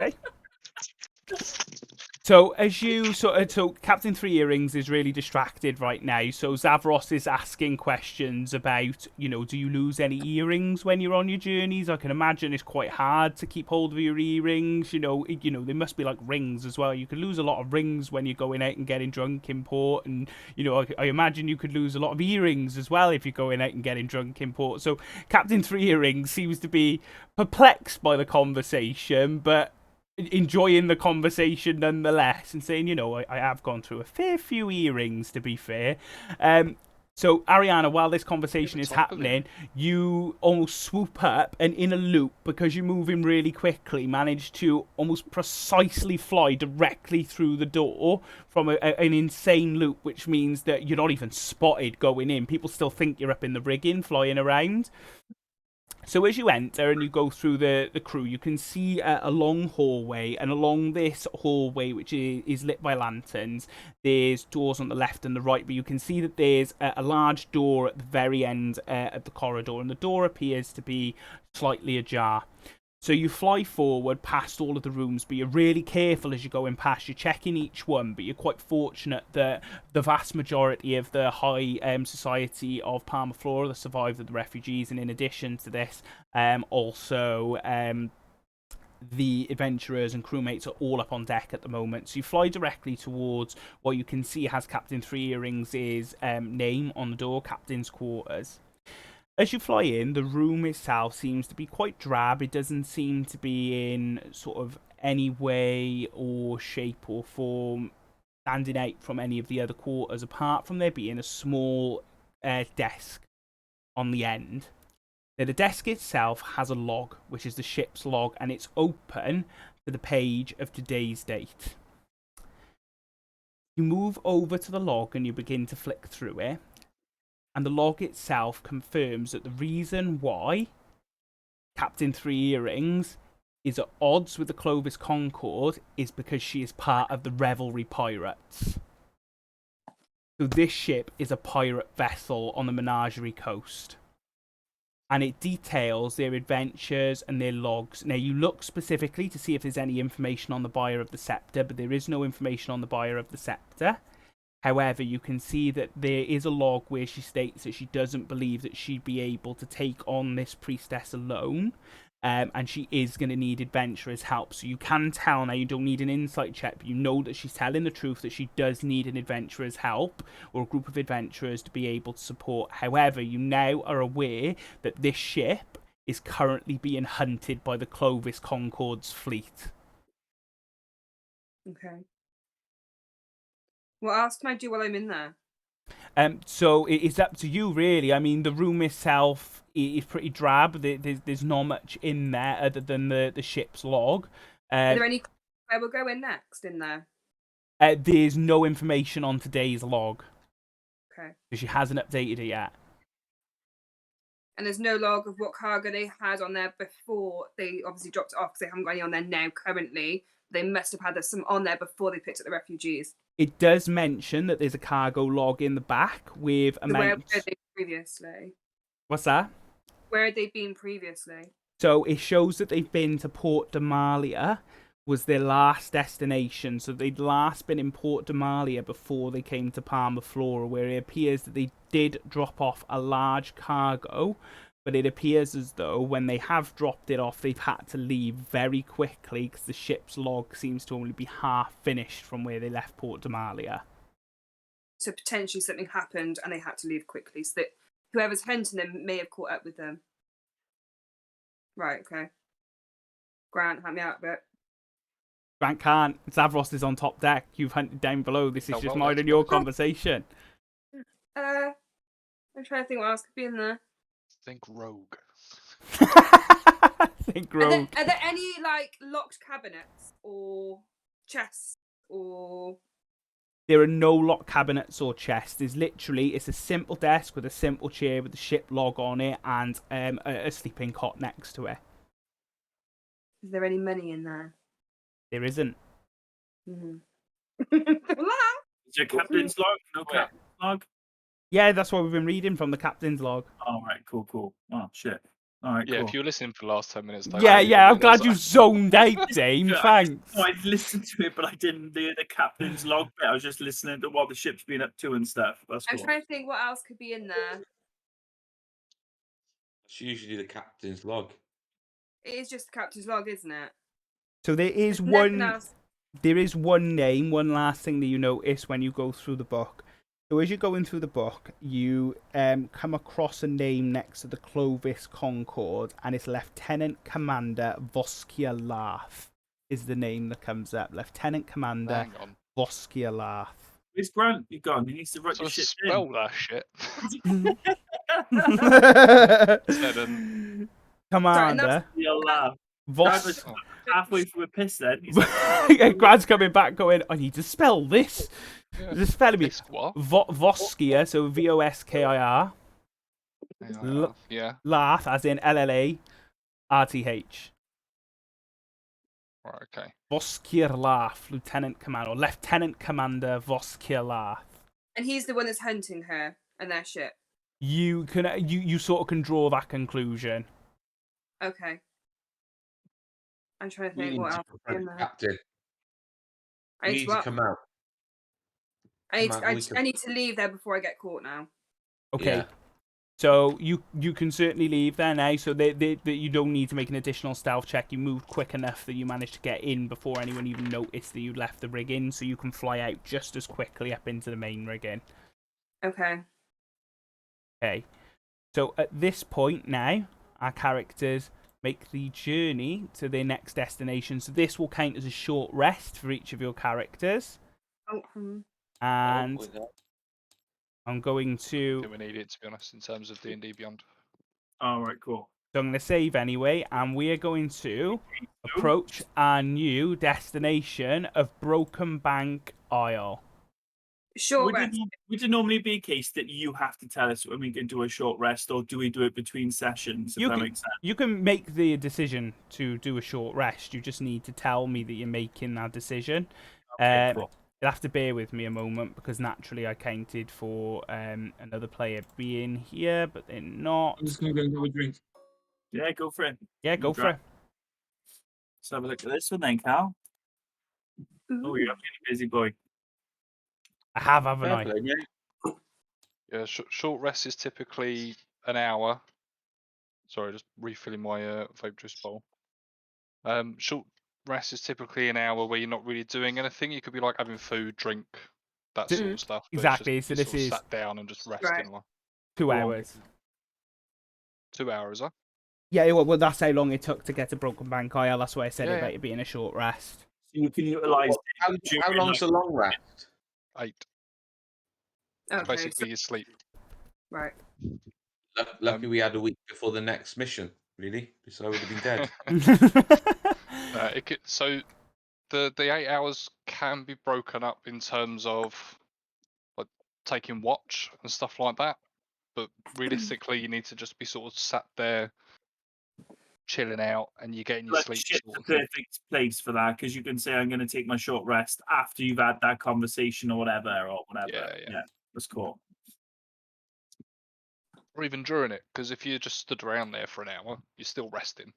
Speaker 1: Okay. So as you so Captain Three Earrings is really distracted right now. So Zavros is asking questions about, do you lose any earrings when you're on your journeys? I can imagine it's quite hard to keep hold of your earrings. They must be like rings as well. You could lose a lot of rings when you're going out and getting drunk in port, and I imagine you could lose a lot of earrings as well if you're going out and getting drunk in port. So Captain Three Earrings seems to be perplexed by the conversation, but enjoying the conversation nonetheless, and saying, I have gone through a fair few earrings, to be fair. So, Ariana, while this conversation is happening, you almost swoop up and in a loop, because you're moving really quickly, manage to almost precisely fly directly through the door from an insane loop, which means that you're not even spotted going in. People still think you're up in the rigging, flying around. So as you enter and you go through the crew, you can see a long hallway, and along this hallway, which is lit by lanterns, there's doors on the left and the right, but you can see that there's a large door at the very end of the corridor, and the door appears to be slightly ajar. So you fly forward past all of the rooms, but you're really careful as you're going past. You're checking each one, but you're quite fortunate that the vast majority of the high society of Palma Flora that survived the refugees, and in addition to this, also the adventurers and crewmates are all up on deck at the moment. So you fly directly towards what you can see has Captain Three Earrings' name on the door, Captain's Quarters. As you fly in, the room itself seems to be quite drab. It doesn't seem to be in sort of any way or shape or form standing out from any of the other quarters, apart from there being a small desk on the end. Now, the desk itself has a log, which is the ship's log, and it's open to the page of today's date. You move over to the log and you begin to flick through it. And the log itself confirms that the reason why Captain Three Earrings is at odds with the Clovis Concord is because she is part of the Revelry pirates. So this ship is a pirate vessel on the Menagerie Coast. And it details their adventures and their logs. Now, you look specifically to see if there's any information on the buyer of the scepter, but there is no information on the buyer of the scepter. However, you can see that there is a log where she states that she doesn't believe that she'd be able to take on this priestess alone, and she is going to need adventurers' help. So you can tell now, you don't need an insight check, but you know that she's telling the truth, that she does need an adventurer's help, or a group of adventurers to be able to support. However, you now are aware that this ship is currently being hunted by the Clovis Concord's fleet.
Speaker 4: Okay. What else can I do while I'm in there?
Speaker 1: So it's up to you, really. I mean, the room itself is pretty drab. There's not much in there other than the ship's log.
Speaker 4: Are there any where we'll go in next in there?
Speaker 1: There's no information on today's log.
Speaker 4: Okay.
Speaker 1: Because she hasn't updated it yet.
Speaker 4: And there's no log of what cargo they had on there before they obviously dropped it off, because they haven't got any on there now currently. They must have had some on there before they picked up the refugees.
Speaker 1: It does mention that there's a cargo log in the back with amounts.
Speaker 4: Where had they previously?
Speaker 1: What's that?
Speaker 4: Where had they been previously?
Speaker 1: So it shows that they've been to Port Demalia, was their last destination. So they'd last been in Port Demalia before they came to Palma Flora, where it appears that they did drop off a large cargo, but it appears as though when they have dropped it off, they've had to leave very quickly because the ship's log seems to only be half finished from where they left Port Demalia.
Speaker 4: So potentially something happened and they had to leave quickly, so that whoever's hunting them may have caught up with them. Right, okay. Grant, help me out a bit.
Speaker 1: Grant can't. Zavros is on top deck. You've hunted down below. This is
Speaker 6: Oh,
Speaker 1: just
Speaker 6: well,
Speaker 1: mine and your conversation.
Speaker 4: I'm trying to think what else could be in there.
Speaker 6: Think rogue.
Speaker 1: Think rogue.
Speaker 4: Are there any locked cabinets or chests or?
Speaker 1: There are no locked cabinets or chests. There's literally, it's a simple desk with a simple chair with the ship log on it and a sleeping cot next to it.
Speaker 4: Is there any money in there?
Speaker 1: There isn't.
Speaker 4: Mm-hmm.
Speaker 5: Is your captain's log? No captain's log?
Speaker 1: Yeah, that's what we've been reading from the captain's log.
Speaker 5: Oh, right, cool. Oh, shit. All right,
Speaker 6: Yeah,
Speaker 5: cool.
Speaker 6: if you were listening for the last 10 minutes, Dave,
Speaker 1: Yeah,
Speaker 6: you
Speaker 1: yeah, I'm
Speaker 6: wouldn't
Speaker 1: glad you
Speaker 6: realise
Speaker 1: zoned out, Dame. Thanks.
Speaker 5: No, I listened to it, but I didn't do the captain's log bit. I was just listening to what the ship's been up to and stuff. That's
Speaker 4: I'm
Speaker 5: cool.
Speaker 4: trying to think what else could be in there.
Speaker 8: It's usually the captain's log.
Speaker 4: It is just the captain's log, isn't it?
Speaker 1: So there is
Speaker 4: There's nothing
Speaker 1: one.
Speaker 4: else.
Speaker 1: There is one name, one last thing that you notice when you go through the book. So as you're going through the book, you come across a name next to the Clovis Concord, and it's Lieutenant Commander Voskialath is the name that comes up. Lieutenant Commander
Speaker 6: Hang on.
Speaker 1: Voskialath.
Speaker 5: Where's Grant? You gone? He needs to write
Speaker 6: So
Speaker 5: the shit
Speaker 6: spell that shit.
Speaker 1: Commander
Speaker 5: You'll laugh. Grant
Speaker 1: Vos.
Speaker 5: was halfway through a piss then. He's like,
Speaker 1: Yeah, Grad's coming back going, I need to spell this.
Speaker 6: Yeah.
Speaker 1: Just spelling me.
Speaker 6: This what?
Speaker 1: Voskir, so Voskir.
Speaker 6: Yeah.
Speaker 1: Laugh, as in LLARTH.
Speaker 6: Right, okay.
Speaker 1: Voskirlath, Lieutenant Commander, or Lieutenant Commander Voskirlath.
Speaker 4: And he's the one that's hunting her and their ship.
Speaker 1: You sort of can draw that conclusion.
Speaker 4: Okay. I'm trying to
Speaker 8: We
Speaker 4: think
Speaker 8: need
Speaker 4: what
Speaker 8: to
Speaker 4: else could be
Speaker 8: confront
Speaker 4: in
Speaker 8: the
Speaker 4: there.
Speaker 8: captain.
Speaker 4: I
Speaker 8: We
Speaker 4: need
Speaker 8: need
Speaker 4: to,
Speaker 8: to
Speaker 4: up-
Speaker 8: come out.
Speaker 4: I need
Speaker 8: come
Speaker 4: to,
Speaker 8: out,
Speaker 4: I,
Speaker 8: we
Speaker 4: just-
Speaker 8: can-
Speaker 4: I need to leave there before I get caught now.
Speaker 1: Okay.
Speaker 8: Yeah.
Speaker 1: So you can certainly leave there now, so that you don't need to make an additional stealth check. You moved quick enough that you managed to get in before anyone even noticed that you left the rigging, so you can fly out just as quickly up into the main rigging.
Speaker 4: Okay.
Speaker 1: Okay. So at this point now, our characters make the journey to their next destination. So this will count as a short rest for each of your characters.
Speaker 4: Oh,
Speaker 1: And
Speaker 8: with that.
Speaker 1: I'm going
Speaker 6: I
Speaker 1: to...
Speaker 6: think we need it, to be honest, in terms of D&D Beyond.
Speaker 5: all right, cool.
Speaker 1: So I'm going to save anyway, and we are going to approach our new destination of Broken Bank Isle.
Speaker 4: short
Speaker 5: Would
Speaker 4: rest.
Speaker 5: it normally be a case that you have to tell us when we can do a short rest, or do we do it between sessions, if that makes sense?
Speaker 1: You can make the decision to do a short rest. You just need to tell me that you're making that decision.
Speaker 5: Okay, cool.
Speaker 1: You'll have to bear with me a moment because naturally I counted for another player being here, but they're not.
Speaker 2: I'm just going to go and have a drink.
Speaker 5: Yeah, go for it.
Speaker 1: Yeah, go for it.
Speaker 5: Let's have a look at this one then, Cal. Oh, you're a really busy boy.
Speaker 1: I have, haven't I?
Speaker 8: Fair play, yeah.
Speaker 6: Yeah, short rest is typically an hour. Sorry, just refilling my vape juice bowl. Short rest is typically an hour where you're not really doing anything. You could be like having food, drink, that sort of stuff. But
Speaker 1: Exactly,
Speaker 6: It's just,
Speaker 1: so
Speaker 6: you're
Speaker 1: this
Speaker 6: sort of
Speaker 1: is-
Speaker 6: sat down and just resting.
Speaker 4: Right.
Speaker 6: Like
Speaker 1: 2
Speaker 5: Cool.
Speaker 1: hours.
Speaker 6: 2 hours, huh?
Speaker 1: Yeah, well, that's how long it took to get to Broken Bank Isle. That's why I said
Speaker 6: Yeah,
Speaker 1: about
Speaker 6: yeah.
Speaker 1: it being a short rest.
Speaker 5: So you can utilise
Speaker 8: How long's the long rest?
Speaker 6: 8.
Speaker 4: Okay.
Speaker 6: Basically, you sleep.
Speaker 4: Right.
Speaker 8: Lucky we had a week before the next mission, really. So I would have been dead.
Speaker 6: So the 8 hours can be broken up in terms of like taking watch and stuff like that. But realistically, you need to just be sort of sat there chilling out, and you're getting your
Speaker 5: like
Speaker 6: sleep.
Speaker 5: ship's
Speaker 6: Sort
Speaker 5: the
Speaker 6: of thing.
Speaker 5: perfect place for that, because you can say I'm going to take my short rest after you've had that conversation or whatever.
Speaker 6: Yeah.
Speaker 5: That's cool.
Speaker 6: Or even during it, because if you just stood around there for an hour, you're still resting.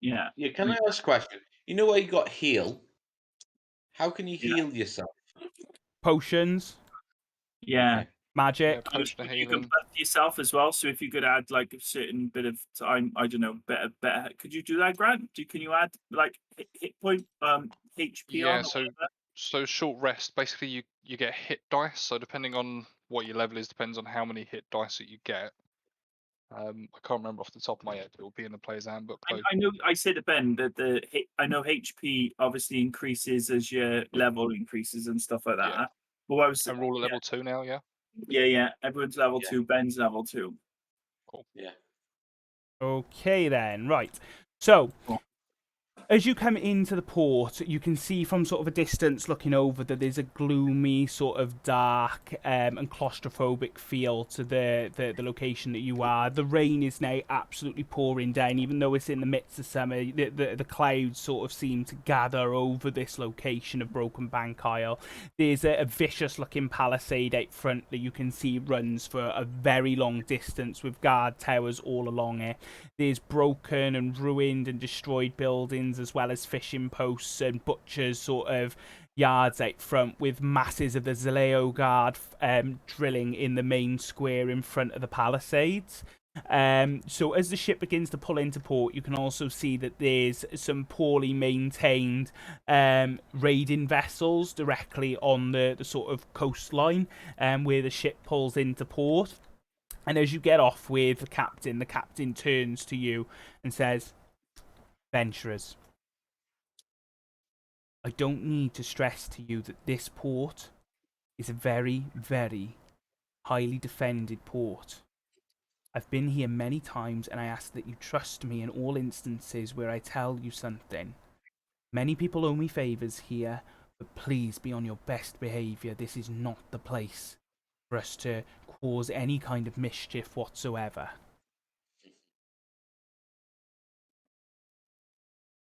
Speaker 5: Yeah.
Speaker 8: Yeah, can I ask a question? You know where you got heal? How can you heal yourself?
Speaker 1: Potions,
Speaker 5: Yeah.
Speaker 8: Okay.
Speaker 1: magic.
Speaker 6: Yeah, potion of
Speaker 5: You can
Speaker 6: healing.
Speaker 5: buff yourself as well. So if you could add like a certain bit of time, I don't know, better. Could you do that, Grant? Can you add like hit point, HP
Speaker 6: Yeah,
Speaker 5: on? Or whatever?
Speaker 6: So short rest, basically you get hit dice. So depending on what your level is, depends on how many hit dice that you get. I can't remember off the top of my head. It will be in the player's handbook. Though.
Speaker 5: I know. I said to Ben that I know HP obviously increases as your level increases and stuff like that.
Speaker 6: Yeah.
Speaker 5: But I was
Speaker 6: And we're all at level 2 now, yeah?
Speaker 5: yeah. Everyone's level
Speaker 8: Yeah.
Speaker 5: 2. Ben's level 2.
Speaker 8: Yeah.
Speaker 1: Okay then, right. So, as you come into the port, you can see from sort of a distance looking over that there's a gloomy, sort of dark and claustrophobic feel to the location that you are. The rain is now absolutely pouring down, even though it's in the midst of summer. The clouds sort of seem to gather over this location of Broken Bank Isle. There's a vicious-looking palisade out front that you can see runs for a very long distance with guard towers all along it. There's broken and ruined and destroyed buildings, as well as fishing posts and butchers' sort of yards out front, with masses of the Zaleo Guard drilling in the main square in front of the palisades. So as the ship begins to pull into port, you can also see that there's some poorly maintained raiding vessels directly on the sort of coastline where the ship pulls into port. And as you get off with the captain turns to you and says, "Venturers, I don't need to stress to you that this port is a very, very highly defended port. I've been here many times, and I ask that you trust me in all instances where I tell you something. Many people owe me favours here, but please be on your best behaviour. This is not the place for us to cause any kind of mischief whatsoever."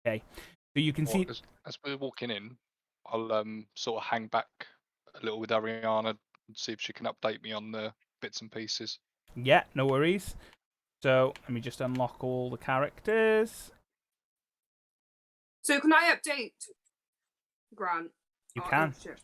Speaker 1: Okay, so you can see...
Speaker 6: As we're walking in, I'll sort of hang back a little with Ariana and see if she can update me on the bits and pieces.
Speaker 1: Yeah, no worries. So let me just unlock all the characters.
Speaker 4: So can I update Grant?
Speaker 1: You
Speaker 4: Oh,
Speaker 1: can.
Speaker 4: oh, shit.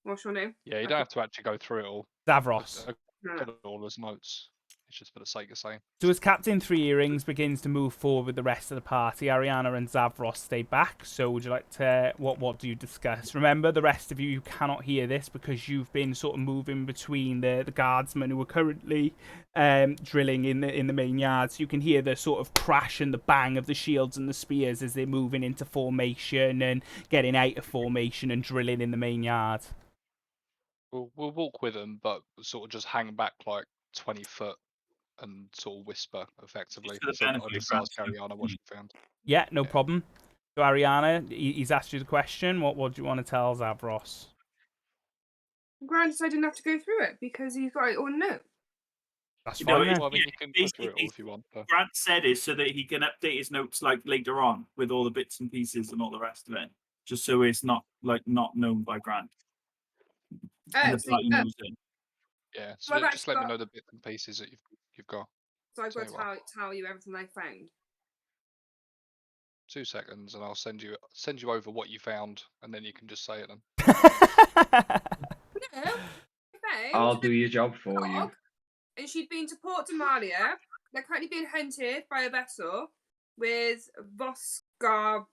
Speaker 4: What's your name?
Speaker 6: Yeah, you don't have to actually go through it all.
Speaker 1: Davros.
Speaker 6: I've got all those notes. It's just for the sake of saying.
Speaker 1: So as Captain Three Earrings begins to move forward with the rest of the party, Ariana and Zavros stay back. So would you like to... What do you discuss? Remember, the rest of you cannot hear this because you've been sort of moving between the guardsmen who are currently drilling in the main yard. So you can hear the sort of crash and the bang of the shields and the spears as they're moving into formation and getting out of formation and drilling in the main yard.
Speaker 6: We'll walk with them, but sort of just hang back like 20 foot and sort of whisper effectively.
Speaker 5: for the
Speaker 6: So
Speaker 5: benefit
Speaker 6: I'll
Speaker 5: of
Speaker 6: just
Speaker 5: Grant.
Speaker 6: ask Ariana what she found.
Speaker 1: Yeah, no problem. So Ariana, he's asked you the question. What do you want to tell Zavros?
Speaker 4: Grant said I didn't have to go through it because he's got it all in note.
Speaker 1: That's
Speaker 5: You
Speaker 1: fine
Speaker 5: know,
Speaker 1: then.
Speaker 6: Well, I mean, you can go through it all
Speaker 5: basically,
Speaker 6: if you want. But...
Speaker 5: Grant said it so that he can update his notes like later on with all the bits and pieces and all the rest of it, just so it's not known by Grant. And the party knows it.
Speaker 6: Yeah,
Speaker 4: So
Speaker 6: so
Speaker 4: I've
Speaker 6: just let me
Speaker 4: actually
Speaker 6: know the bits and pieces that you've got.
Speaker 4: So I've got to
Speaker 6: Tell you what.
Speaker 4: tell you everything I found.
Speaker 6: 2 seconds, and I'll send you over what you found, and then you can just say it then.
Speaker 4: No, I found
Speaker 3: I'll do your job for you.
Speaker 4: dog, and she'd been to Port Demalia. They're currently being hunted by a vessel with Voskar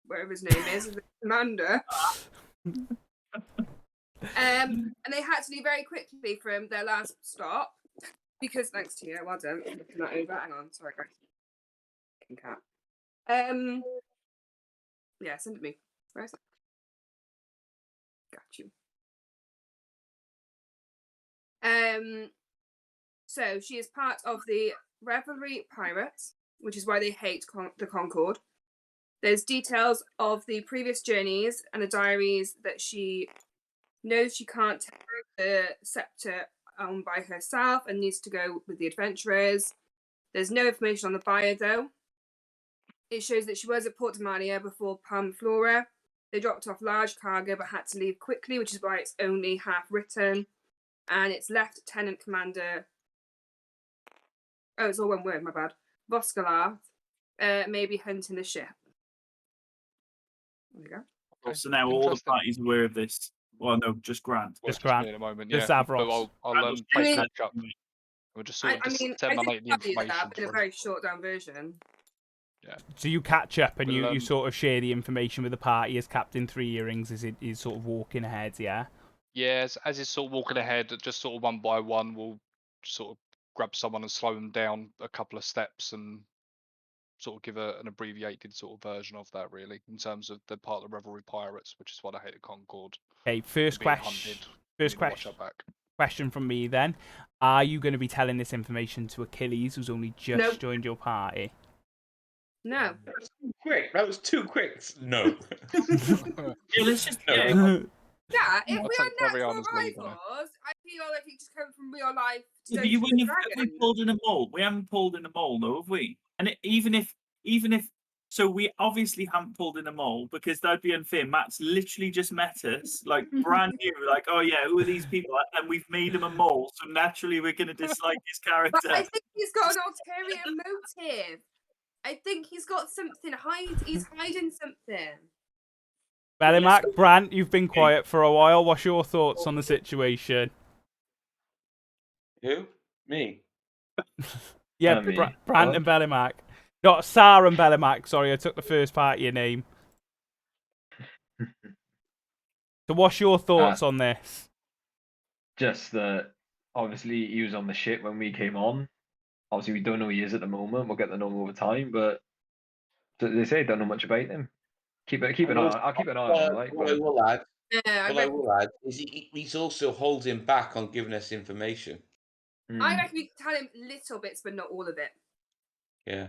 Speaker 4: whatever his name is, the commander. And they had to leave very quickly from their last stop because thanks to you, well done. I'm looking that over. Hang on, sorry guys. Cat. Yeah, send it me. Where is it? Got you. So she is part of the Revelry pirates, which is why they hate the Concord. There's details of the previous journeys and the diaries that she knows she can't take the scepter on by herself and needs to go with the adventurers. There's no information on the buyer though. It shows that she was at Port Demalia before Palmflora. They dropped off large cargo but had to leave quickly, which is why it's only half written. And it's Lieutenant Commander... Oh, it's all one word, my bad. Voskalar may be hunting the ship. There we go.
Speaker 5: Okay. So now all the parties are aware of this. Well, no, just Grant.
Speaker 1: Just Grant.
Speaker 6: In a moment,
Speaker 1: Just
Speaker 6: yeah.
Speaker 1: Zavros.
Speaker 6: But I'll play catch up. We'll just sort of
Speaker 4: I mean,
Speaker 6: send
Speaker 4: I
Speaker 6: my
Speaker 4: did
Speaker 6: mate the
Speaker 4: tell you
Speaker 6: information
Speaker 4: that in a
Speaker 6: through.
Speaker 4: very short down version.
Speaker 6: Yeah.
Speaker 1: So you catch up and
Speaker 6: Well,
Speaker 1: you sort of share the information with the party as Captain Three Earrings is sort of walking ahead, yeah?
Speaker 6: Yeah, as he's sort of walking ahead, just sort of one by one, we'll sort of grab someone and slow them down a couple of steps and sort of give an abbreviated sort of version of that, really, in terms of the part of the Revelry Pirates, which is what I hate at Concord.
Speaker 1: Okay, first question. First question.
Speaker 6: Back.
Speaker 1: Question from me then. Are you going to be telling this information to Achilles, who's only just joined your party?
Speaker 4: No.
Speaker 8: That was too quick. That was too quick. No.
Speaker 5: Yeah, let's just
Speaker 8: No.
Speaker 5: yeah.
Speaker 4: Yeah, if
Speaker 6: I'll
Speaker 4: we
Speaker 6: take
Speaker 4: had natural
Speaker 6: Mariana's lead on it.
Speaker 4: rivals, I feel like it just came from real life.
Speaker 5: Yeah, but you
Speaker 4: Dungeons
Speaker 5: wouldn't
Speaker 4: and
Speaker 5: have we
Speaker 4: Dragons.
Speaker 5: pulled in a mole. We haven't pulled in a mole, though, have we? And even if so, we obviously haven't pulled in a mole because that'd be unfair. Matt's literally just met us, like brand new, like, oh yeah, who are these people? And we've made him a mole, so naturally we're going to dislike his
Speaker 4: But
Speaker 5: character.
Speaker 4: I think he's got an ulterior motive. I think he's got something he's hiding something.
Speaker 1: Bellimac, Brant, you've been quiet for a while. What's your thoughts on the situation?
Speaker 8: Who? Me.
Speaker 1: Yeah,
Speaker 3: Me.
Speaker 1: Brant and Bellimac. Not Sarah and Bellimac, sorry, I took the first part of your name. So what's your thoughts on this?
Speaker 3: Just that, obviously, he was on the ship when we came on. Obviously, we don't know who he is at the moment. We'll get to know him over time, but they say don't know much about him. Keep an eye. I'll keep an eye on him. Like,
Speaker 8: What I
Speaker 3: but
Speaker 8: will add,
Speaker 4: Yeah,
Speaker 8: what I will add is he's also holding back on giving us information.
Speaker 4: I reckon we tell him little bits, but not all of it.
Speaker 8: Yeah.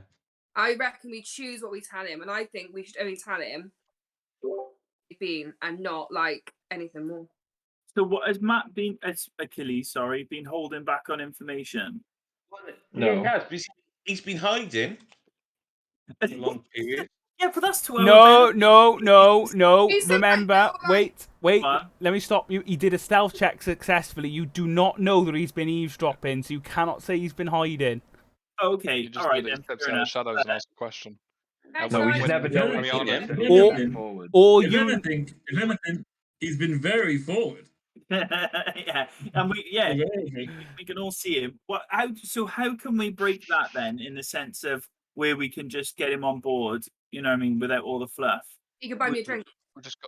Speaker 4: I reckon we choose what we tell him, and I think we should only tell him been and not like anything more.
Speaker 5: So what has Matt been? As Achilles, sorry, been holding back on information?
Speaker 3: No.
Speaker 8: He has. Because he's been hiding for a long period.
Speaker 5: Yeah, but that's 2 hours.
Speaker 1: No.
Speaker 4: He said
Speaker 1: Remember,
Speaker 4: that, no,
Speaker 1: wait.
Speaker 5: What?
Speaker 1: Let me stop you. He did a stealth check successfully. You do not know that he's been eavesdropping, so you cannot say he's been hiding.
Speaker 5: Okay,
Speaker 6: You just
Speaker 5: all right
Speaker 6: know that he
Speaker 5: then.
Speaker 6: steps
Speaker 5: fair
Speaker 6: in the
Speaker 5: enough.
Speaker 6: shadows and asks a question.
Speaker 3: No, he's
Speaker 6: when
Speaker 3: never
Speaker 6: Mariana-
Speaker 3: done
Speaker 6: Mariana-
Speaker 3: it.
Speaker 2: If
Speaker 1: Or-
Speaker 2: anything,
Speaker 3: forward.
Speaker 1: Or
Speaker 2: if
Speaker 1: you.
Speaker 2: anything, he's been very forward.
Speaker 5: Yeah, and we can all see him. How can we break that then, in the sense of where we can just get him on board? You know what I mean, without all the fluff.
Speaker 4: You can buy me a drink.
Speaker 6: We just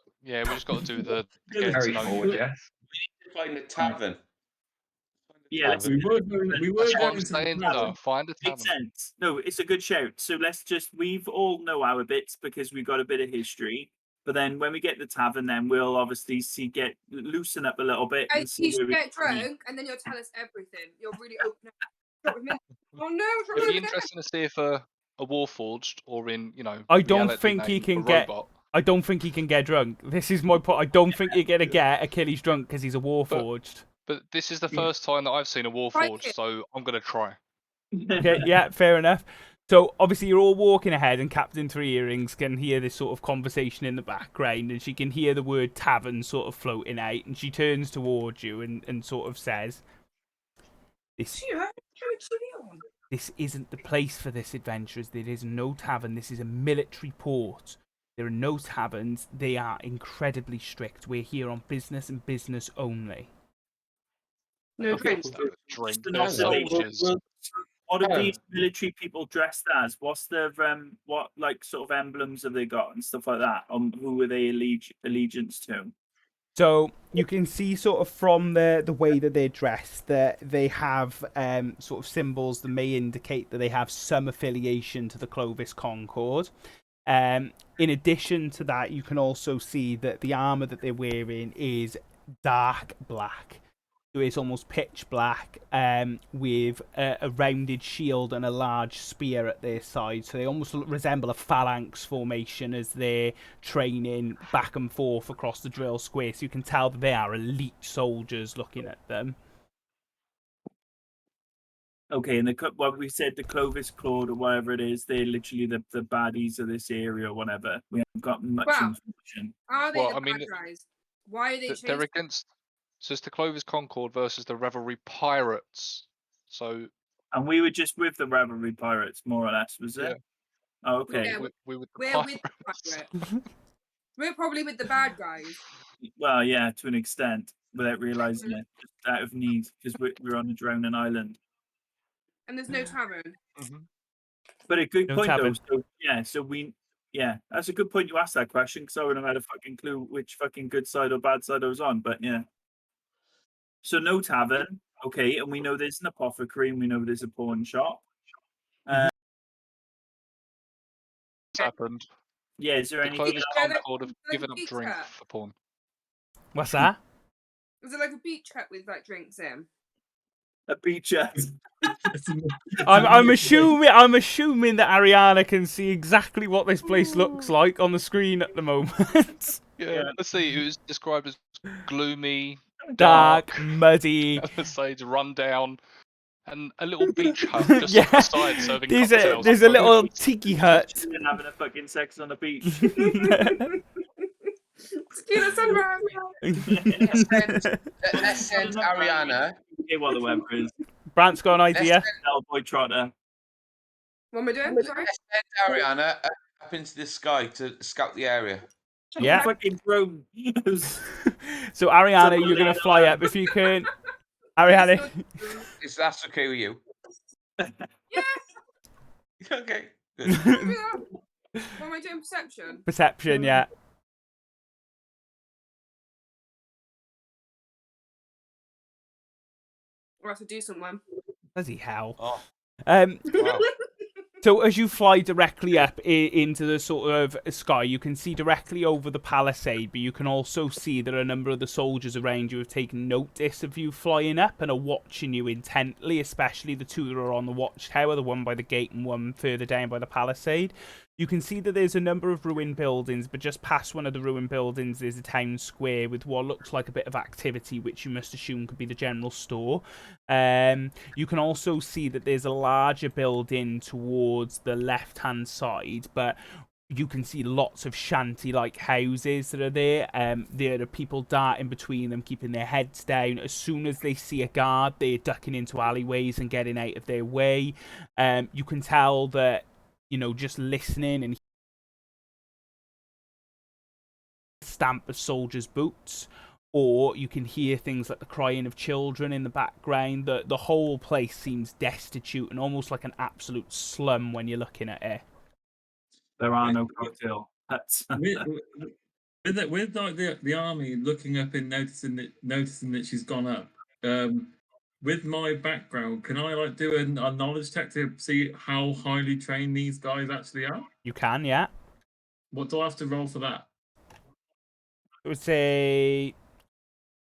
Speaker 6: got to do the
Speaker 2: Yeah,
Speaker 6: getting
Speaker 3: Very
Speaker 6: to know you.
Speaker 3: forward, yes.
Speaker 8: Find the tavern.
Speaker 5: Yeah, let's-
Speaker 2: we were
Speaker 6: That's what
Speaker 2: going
Speaker 6: I'm
Speaker 2: to the
Speaker 6: saying.
Speaker 2: tavern.
Speaker 6: Find a
Speaker 5: Makes
Speaker 6: tavern.
Speaker 5: sense. No, it's a good shout. So we've all know our bits because we've got a bit of history. But then when we get the tavern, then we'll obviously loosen up a little bit.
Speaker 4: I
Speaker 5: And see
Speaker 4: you
Speaker 5: where
Speaker 4: should
Speaker 5: we
Speaker 4: get
Speaker 5: can be.
Speaker 4: drunk, and then you'll tell us everything. You'll really open up. Drop him in. Oh no! Drop
Speaker 6: It'd
Speaker 4: him
Speaker 6: be
Speaker 4: in.
Speaker 6: interesting to see if a Warforged or in
Speaker 1: I don't
Speaker 6: reality
Speaker 1: think he
Speaker 6: name,
Speaker 1: can
Speaker 6: a
Speaker 1: get.
Speaker 6: robot.
Speaker 1: I don't think he can get drunk. This is my point. I don't think you're gonna get Achilles drunk because he's a warforged.
Speaker 6: But this is the first time that I've seen a Warforged,
Speaker 4: it.
Speaker 6: so I'm gonna try.
Speaker 1: Okay, yeah, fair enough. So obviously you're all walking ahead, and Captain Three Earrings can hear this sort of conversation in the background, and she can hear the word tavern sort of floating out, and she turns towards you and sort of says, "This isn't the place for this, adventurers. There is no tavern. This is a military port. There are no taverns. They are incredibly strict. We're here on business and business only."
Speaker 4: No
Speaker 6: Okay,
Speaker 4: drink.
Speaker 6: let's have a drink.
Speaker 5: Just an
Speaker 6: They're
Speaker 5: observation.
Speaker 6: soldiers.
Speaker 5: What are these military people dressed as? What's their what like sort of emblems have they got and stuff like that? Who are they allegiance to?
Speaker 1: So you can see sort of from the way that they're dressed that they have sort of symbols that may indicate that they have some affiliation to the Clovis Concord. In addition to that, you can also see that the armor that they're wearing is dark black. So it's almost pitch black with a rounded shield and a large spear at their side. So they almost resemble a phalanx formation as they're training back and forth across the drill square. So you can tell that they are elite soldiers looking at them.
Speaker 5: Okay, and what we said, the Clovis Claude or whatever it is, they're literally the baddies of this area or whatever. We haven't got much information.
Speaker 4: Are they
Speaker 6: Well,
Speaker 4: the
Speaker 6: I mean,
Speaker 4: bad guys? Why are they
Speaker 6: They're
Speaker 4: chasing?
Speaker 6: against. So it's the Clovis Concord versus the Revelry Pirates. So
Speaker 5: And we were just with the Revelry Pirates, more or less, was it?
Speaker 6: Yeah.
Speaker 5: Oh, okay.
Speaker 4: Yeah,
Speaker 6: we with the
Speaker 4: We're with
Speaker 6: pirates.
Speaker 4: the pirate. We're probably with the bad guys.
Speaker 5: Well, yeah, to an extent, without realizing it, just out of need, because we're on a drowning island.
Speaker 4: And there's no tavern.
Speaker 6: Mhm.
Speaker 5: But a good
Speaker 1: No
Speaker 5: point,
Speaker 1: tavern.
Speaker 5: though. Yeah, that's a good point you asked that question, because I wouldn't have had a fucking clue which fucking good side or bad side I was on, but yeah. So no tavern, okay, and we know there's an apothecary, and we know there's a pawn shop.
Speaker 6: What's happened?
Speaker 5: Yeah, is there
Speaker 6: The
Speaker 5: anything
Speaker 6: Clovis
Speaker 4: Yeah,
Speaker 6: Concord have
Speaker 4: like
Speaker 6: given up
Speaker 4: pizza.
Speaker 6: drink for porn.
Speaker 1: What's that?
Speaker 4: Was it like a beach hut with like drinks in?
Speaker 5: A beach hut.
Speaker 1: I'm assuming that Ariana can see exactly what this place looks like on the screen at the moment.
Speaker 6: Yeah, let's see. It was described as gloomy,
Speaker 1: Dark, muddy.
Speaker 6: let's say it's run down, and a little beach hut just
Speaker 1: Yeah.
Speaker 6: off the side serving
Speaker 1: There's
Speaker 6: cocktails.
Speaker 1: a little tiki hut.
Speaker 5: And having a fucking sex on the beach.
Speaker 4: Tequila sunrise.
Speaker 8: Let's send Ariana.
Speaker 5: Okay, what the weather is.
Speaker 1: Brant's got an idea.
Speaker 5: Cowboy trotter.
Speaker 4: What am I doing? Sorry.
Speaker 8: Let's send Ariana up into the sky to scout the area.
Speaker 1: Yeah.
Speaker 5: Fucking drone.
Speaker 1: So Ariana, you're gonna fly up if you can. Ariana.
Speaker 8: Is that okay with you?
Speaker 4: Yeah.
Speaker 8: Okay. Good.
Speaker 4: What am I doing? Perception.
Speaker 1: Perception, yeah.
Speaker 4: Or that's a decent one.
Speaker 1: Bloody hell.
Speaker 8: Oh,
Speaker 1: Um,
Speaker 8: wow.
Speaker 1: So as you fly directly up into the sort of sky, you can see directly over the palisade, but you can also see that a number of the soldiers around you have taken notice of you flying up and are watching you intently, especially the two that are on the watchtower, the one by the gate and one further down by the palisade. You can see that there's a number of ruined buildings, but just past one of the ruined buildings is a town square with what looks like a bit of activity, which you must assume could be the general store. You can also see that there's a larger building towards the left-hand side, but you can see lots of shanty-like houses that are there. There are people darting between them, keeping their heads down. As soon as they see a guard, they're ducking into alleyways and getting out of their way. You can tell that, you know, just listening and stamp of soldiers' boots, or you can hear things like the crying of children in the background. The whole place seems destitute and almost like an absolute slum when you're looking at it.
Speaker 5: There are no cocktail huts.
Speaker 2: With like the army looking up and noticing that she's gone up. With my background, can I like do a knowledge check to see how highly trained these guys actually are?
Speaker 1: You can, yeah.
Speaker 2: What do I have to roll for that?
Speaker 1: It would say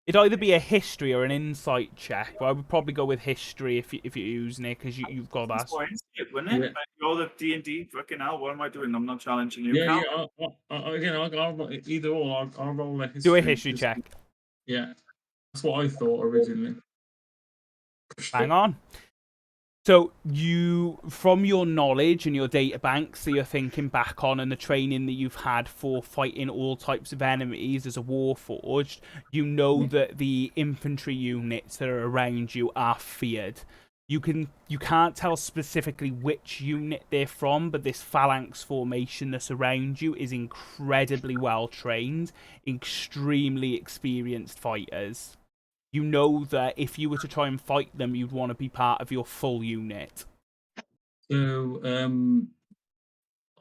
Speaker 1: it'd either be a history or an insight check, but I would probably go with history if you're using it, because you've got that.
Speaker 5: It's more instinct, wouldn't it?
Speaker 2: Yeah.
Speaker 5: Like, you're the D&D fucking hell. What am I doing? I'm not challenging you.
Speaker 2: Yeah,
Speaker 5: Cal.
Speaker 2: Again, I'll either or. I'll roll a history.
Speaker 1: Do a history check.
Speaker 2: Yeah, that's what I thought originally.
Speaker 1: Hang on. So you, from your knowledge and your data banks that you're thinking back on and the training that you've had for fighting all types of enemies as a warforged, you know that the infantry units that are around you are feared. You can't tell specifically which unit they're from, but this phalanx formation that's around you is incredibly well trained, extremely experienced fighters. You know that if you were to try and fight them, you'd want to be part of your full unit.
Speaker 2: So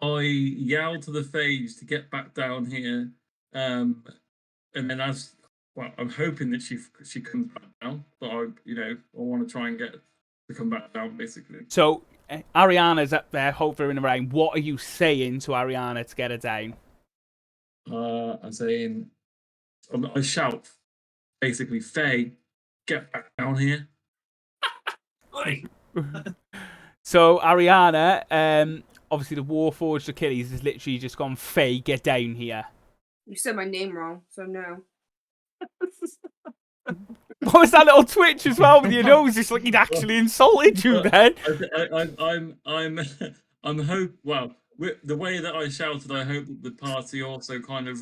Speaker 2: I yelled to the phage to get back down here, and then I'm hoping that she comes back down, but I want to try and get her to come back down basically.
Speaker 1: So Ariana's up there hovering around. What are you saying to Ariana to get her down?
Speaker 2: I'm saying, I shout basically, Faye, get back down here.
Speaker 1: So Ariana, obviously the Warforged Achilles has literally just gone, Faye, get down here.
Speaker 4: You said my name wrong, so no.
Speaker 1: What was that little twitch as well with your nose? It's like he'd actually insulted you then.
Speaker 2: The way that I shouted, I hope that the party also kind of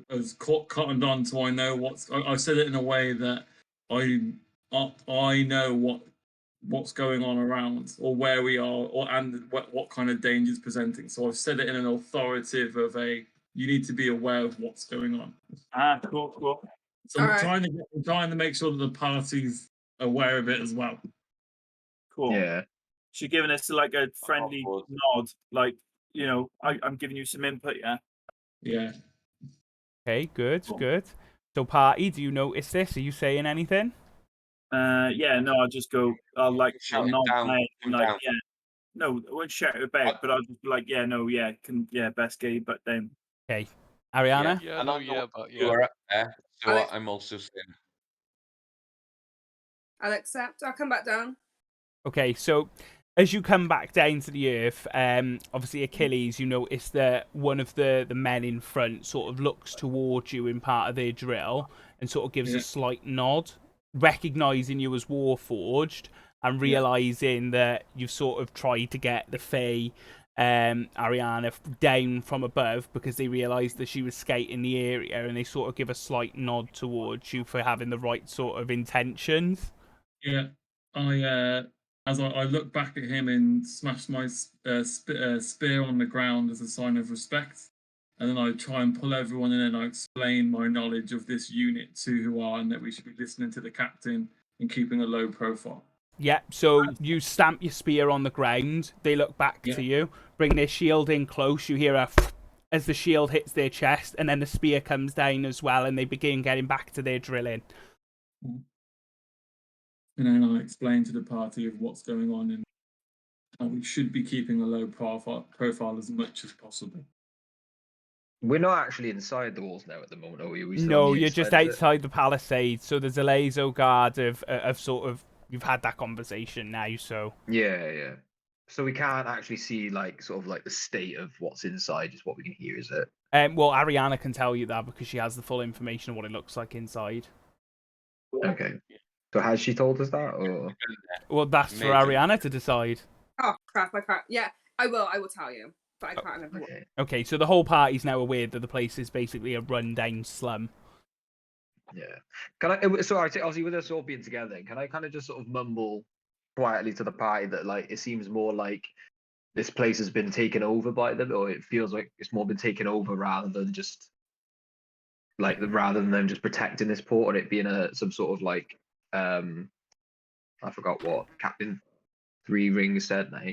Speaker 2: has cottoned on, so I know what's. I said it in a way that I know what's going on around, or where we are, and what kind of dangers presenting. So I've said it in an authoritative of a. You need to be aware of what's going on.
Speaker 5: Ah, cool.
Speaker 2: So I'm trying to make sure that the party's aware of it as well.
Speaker 5: Cool.
Speaker 3: Yeah.
Speaker 5: She's giving us like a friendly nod, like, you know, I'm giving you some input, yeah?
Speaker 2: Yeah.
Speaker 1: Okay, good. So party, do you notice this? Are you saying anything?
Speaker 5: Yeah, no, I'll just go, I'll like,
Speaker 8: Shout it
Speaker 5: nod
Speaker 8: down,
Speaker 5: my head,
Speaker 8: come
Speaker 5: like,
Speaker 8: down.
Speaker 5: yeah. No, I won't shout it about, but I'll just be like, yeah, no, yeah, best gay, but then.
Speaker 1: Okay. Ariana?
Speaker 6: Yeah,
Speaker 8: And
Speaker 6: no,
Speaker 8: I'm
Speaker 6: yeah, but
Speaker 8: you
Speaker 6: yeah.
Speaker 8: are up there, so
Speaker 4: Alex-
Speaker 8: I'm also saying.
Speaker 4: I'll accept. I'll come back down.
Speaker 1: Okay, so as you come back down to the earth, obviously Achilles, you notice that one of the men in front sort of looks towards you in part of their drill and sort of gives a slight nod, recognising you as Warforged and realising that you've sort of tried to get the Fae Ariana down from above because they realised that she was skating the area, and they sort of give a slight nod towards you for having the right sort of intentions.
Speaker 2: Yeah, as I look back at him and smash my spear on the ground as a sign of respect, and then I try and pull everyone in and I explain my knowledge of this unit to who are and that we should be listening to the captain and keeping a low profile.
Speaker 1: Yeah, so you stamp your spear on the ground. They look back to you, bring their shield in close. You hear a as the shield hits their chest, and then the spear comes down as well, and they begin getting back to their drilling.
Speaker 2: And then I explain to the party of what's going on and how we should be keeping a low profile as much as possible.
Speaker 3: We're not actually inside the walls now at the moment, are we?
Speaker 1: No, you're just outside the palisade. So there's a laser guard of sort of. You've had that conversation now, so
Speaker 3: yeah. So we can't actually see like sort of like the state of what's inside. Just what we can hear, is it?
Speaker 1: Well, Ariana can tell you that because she has the full information of what it looks like inside.
Speaker 3: Okay. So has she told us that, or?
Speaker 1: Well, that's for Ariana to decide.
Speaker 4: Oh crap! I can't. Yeah, I will. I will tell you, but I can't remember.
Speaker 1: Okay, so the whole party's now aware that the place is basically a run-down slum.
Speaker 3: Yeah. Can I? So obviously, with us all being together, can I kind of just sort of mumble quietly to the party that like it seems more like this place has been taken over by them, or it feels like it's more been taken over rather than just rather than them just protecting this port, or it being some sort of like I forgot what Captain Three Rings said now.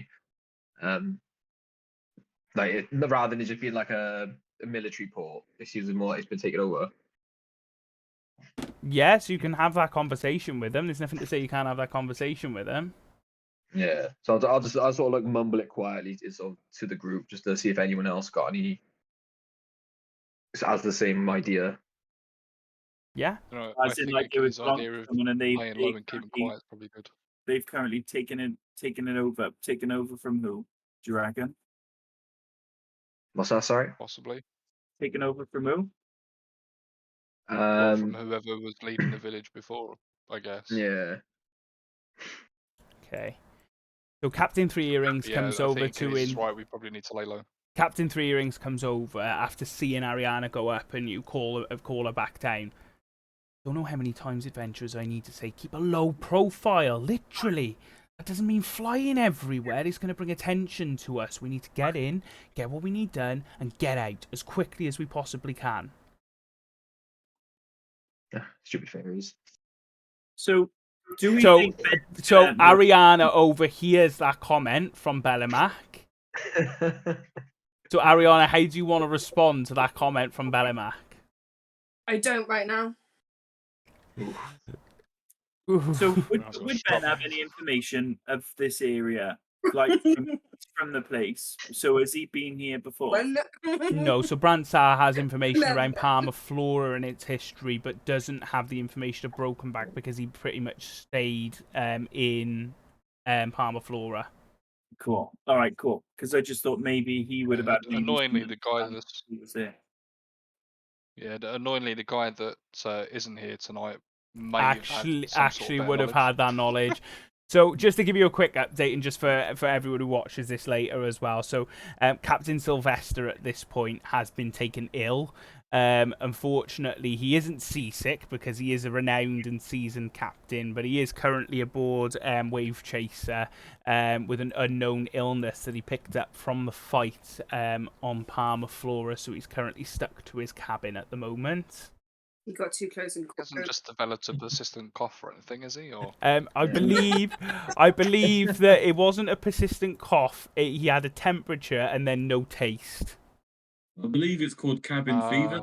Speaker 3: Rather than it just being like a military port, it seems more like it's been taken over.
Speaker 1: Yes, you can have that conversation with them. There's nothing to say you can't have that conversation with them.
Speaker 3: Yeah, so I'll sort of like mumble it quietly to the group just to see if anyone else got any has the same idea.
Speaker 1: Yeah.
Speaker 6: I think like it was idea of playing low and keeping quiet is probably good.
Speaker 5: They've currently taken it over. Taken over from who? Do you reckon?
Speaker 3: What's that? Sorry.
Speaker 6: Possibly.
Speaker 5: Taken over from who?
Speaker 6: From whoever was leading the village before, I guess.
Speaker 3: Yeah.
Speaker 1: Okay. So Captain Three Earrings comes over to
Speaker 6: in. Right, we probably need to lay low.
Speaker 1: Captain Three Earrings comes over after seeing Ariana go up, and you call her back down. Don't know how many times, adventurers, I need to say keep a low profile. Literally, that doesn't mean flying everywhere. It's going to bring attention to us. We need to get in, get what we need done, and get out as quickly as we possibly can.
Speaker 3: Stupid fairies.
Speaker 5: So,
Speaker 1: so Ariana overhears that comment from Bellimac. So Ariana, how do you want to respond to that comment from Bellimac?
Speaker 4: I don't right now.
Speaker 5: So would Ben have any information of this area, like from the place? So has he been here before?
Speaker 1: No, so Brandsar has information around Palma Flora and its history, but doesn't have the information of Broken Back because he pretty much stayed in Palma Flora.
Speaker 5: Cool. All right, cool. Because I just thought maybe he would have had.
Speaker 6: Annoyingly, the guy that's
Speaker 5: was there.
Speaker 6: Yeah, annoyingly, the guy that isn't here tonight
Speaker 1: actually would have had that knowledge. So just to give you a quick update, and just for everyone who watches this later as well. So Captain Sylvester at this point has been taken ill. Unfortunately, he isn't seasick because he is a renowned and seasoned captain, but he is currently aboard Wave Chaser with an unknown illness that he picked up from the fight on Palma Flora, so he's currently stuck to his cabin at the moment.
Speaker 4: He got too close and
Speaker 6: hasn't just developed a persistent cough or anything, is he? Or
Speaker 1: I believe that it wasn't a persistent cough. He had a temperature and then no taste.
Speaker 2: I believe it's called cabin fever.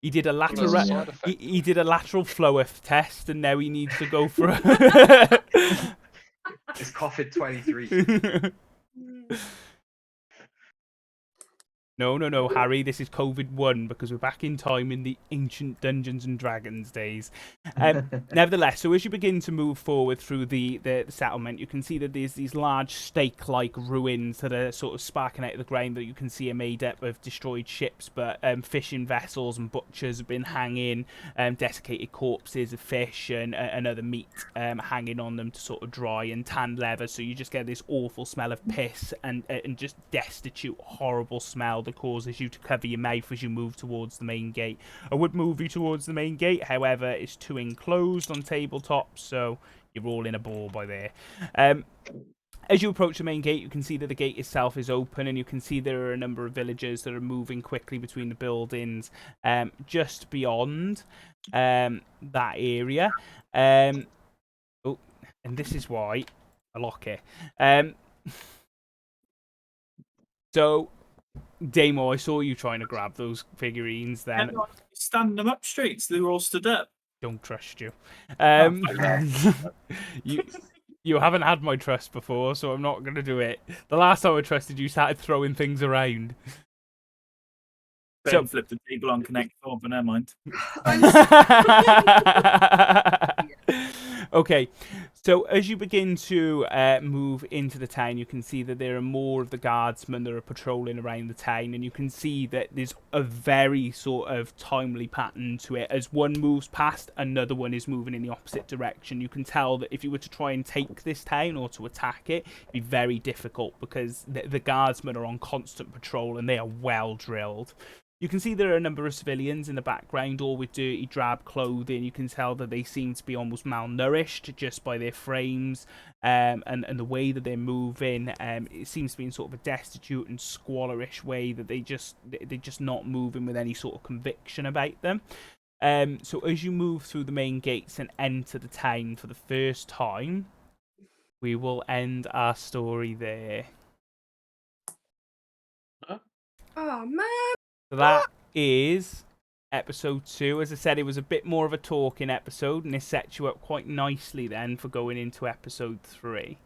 Speaker 1: He did a lateral he did a lateral flow test, and now he needs to go for
Speaker 3: It's COVID-23.
Speaker 1: No, Harry. This is COVID-1 because we're back in time in the ancient Dungeons and Dragons days. Nevertheless, so as you begin to move forward through the settlement, you can see that there's these large stake-like ruins that are sort of sparking out of the ground that you can see are made up of destroyed ships, but fishing vessels and butchers have been hanging, desiccated corpses of fish and other meat hanging on them to sort of dry, and tanned leather. So you just get this awful smell of piss and just destitute, horrible smell that causes you to cover your mouth as you move towards the main gate. I would move you towards the main gate, however, it's too enclosed on tabletops, so you're all in a ball by there. As you approach the main gate, you can see that the gate itself is open, and you can see there are a number of villagers that are moving quickly between the buildings just beyond that area. And this is why I lock it. So, Damo, I saw you trying to grab those figurines then.
Speaker 5: Standing them up straight, so they were all stood up.
Speaker 1: Don't trust you.
Speaker 5: Oh,
Speaker 1: You haven't had my trust before, so I'm not going to do it. The last time I trusted you, started throwing things around.
Speaker 5: Ben flipped the table on Connect 4, but never mind.
Speaker 1: Okay, so as you begin to move into the town, you can see that there are more of the guardsmen that are patrolling around the town, and you can see that there's a very sort of timely pattern to it. As one moves past, another one is moving in the opposite direction. You can tell that if you were to try and take this town or to attack it, it'd be very difficult because the guardsmen are on constant patrol and they are well drilled. You can see there are a number of civilians in the background, all with dirty, drab clothing. You can tell that they seem to be almost malnourished just by their frames and the way that they're moving. It seems to be in sort of a destitute and squalorish way that they're just not moving with any sort of conviction about them. So as you move through the main gates and enter the town for the first time, we will end our story there.
Speaker 4: Oh man.
Speaker 1: So that is episode 2. As I said, it was a bit more of a talking episode, and this sets you up quite nicely then for going into episode 3.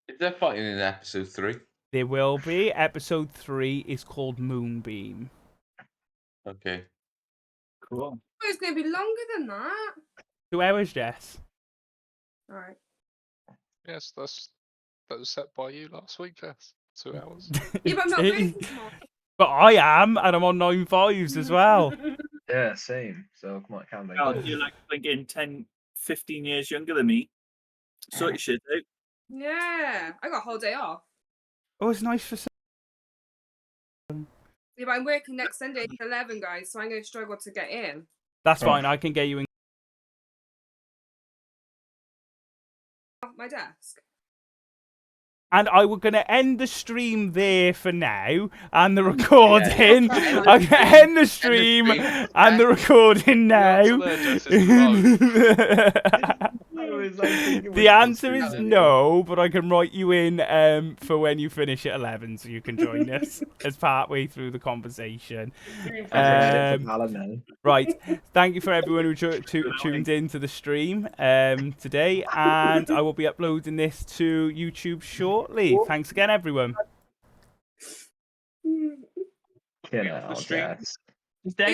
Speaker 8: Is there fighting in episode 3?
Speaker 1: There will be. Episode 3 is called Moonbeam.
Speaker 8: Okay.
Speaker 5: Cool.
Speaker 4: Oh, it's going to be longer than that.
Speaker 1: 2 hours, Jess.
Speaker 4: All right.
Speaker 6: Yes, that was set by you last week, Jess. 2 hours.
Speaker 4: Yeah, but I'm not ready for more.
Speaker 1: But I am, and I'm on 9.5s as well.
Speaker 3: Yeah, same. So come on, can they?
Speaker 5: God, you're like thinking 10, 15 years younger than me. Sort your shit out.
Speaker 4: Yeah, I got a whole day off.
Speaker 1: Oh, it's nice for
Speaker 4: Yeah, but I'm working next Sunday at 11, guys, so I'm going to struggle to get in.
Speaker 1: That's fine. I can get you in.
Speaker 4: Off my desk.
Speaker 1: And I was going to end the stream there for now, and the recording.
Speaker 8: Yeah.
Speaker 1: I'm going to end the stream and the recording now. The answer is no, but I can write you in for when you finish at 11, so you can join us as partway through the conversation. Right, thank you for everyone who tuned in to the stream today, and I will be uploading this to YouTube shortly. Thanks again, everyone.
Speaker 3: Get out,
Speaker 5: Stream.
Speaker 3: Jess.
Speaker 4: Who's that?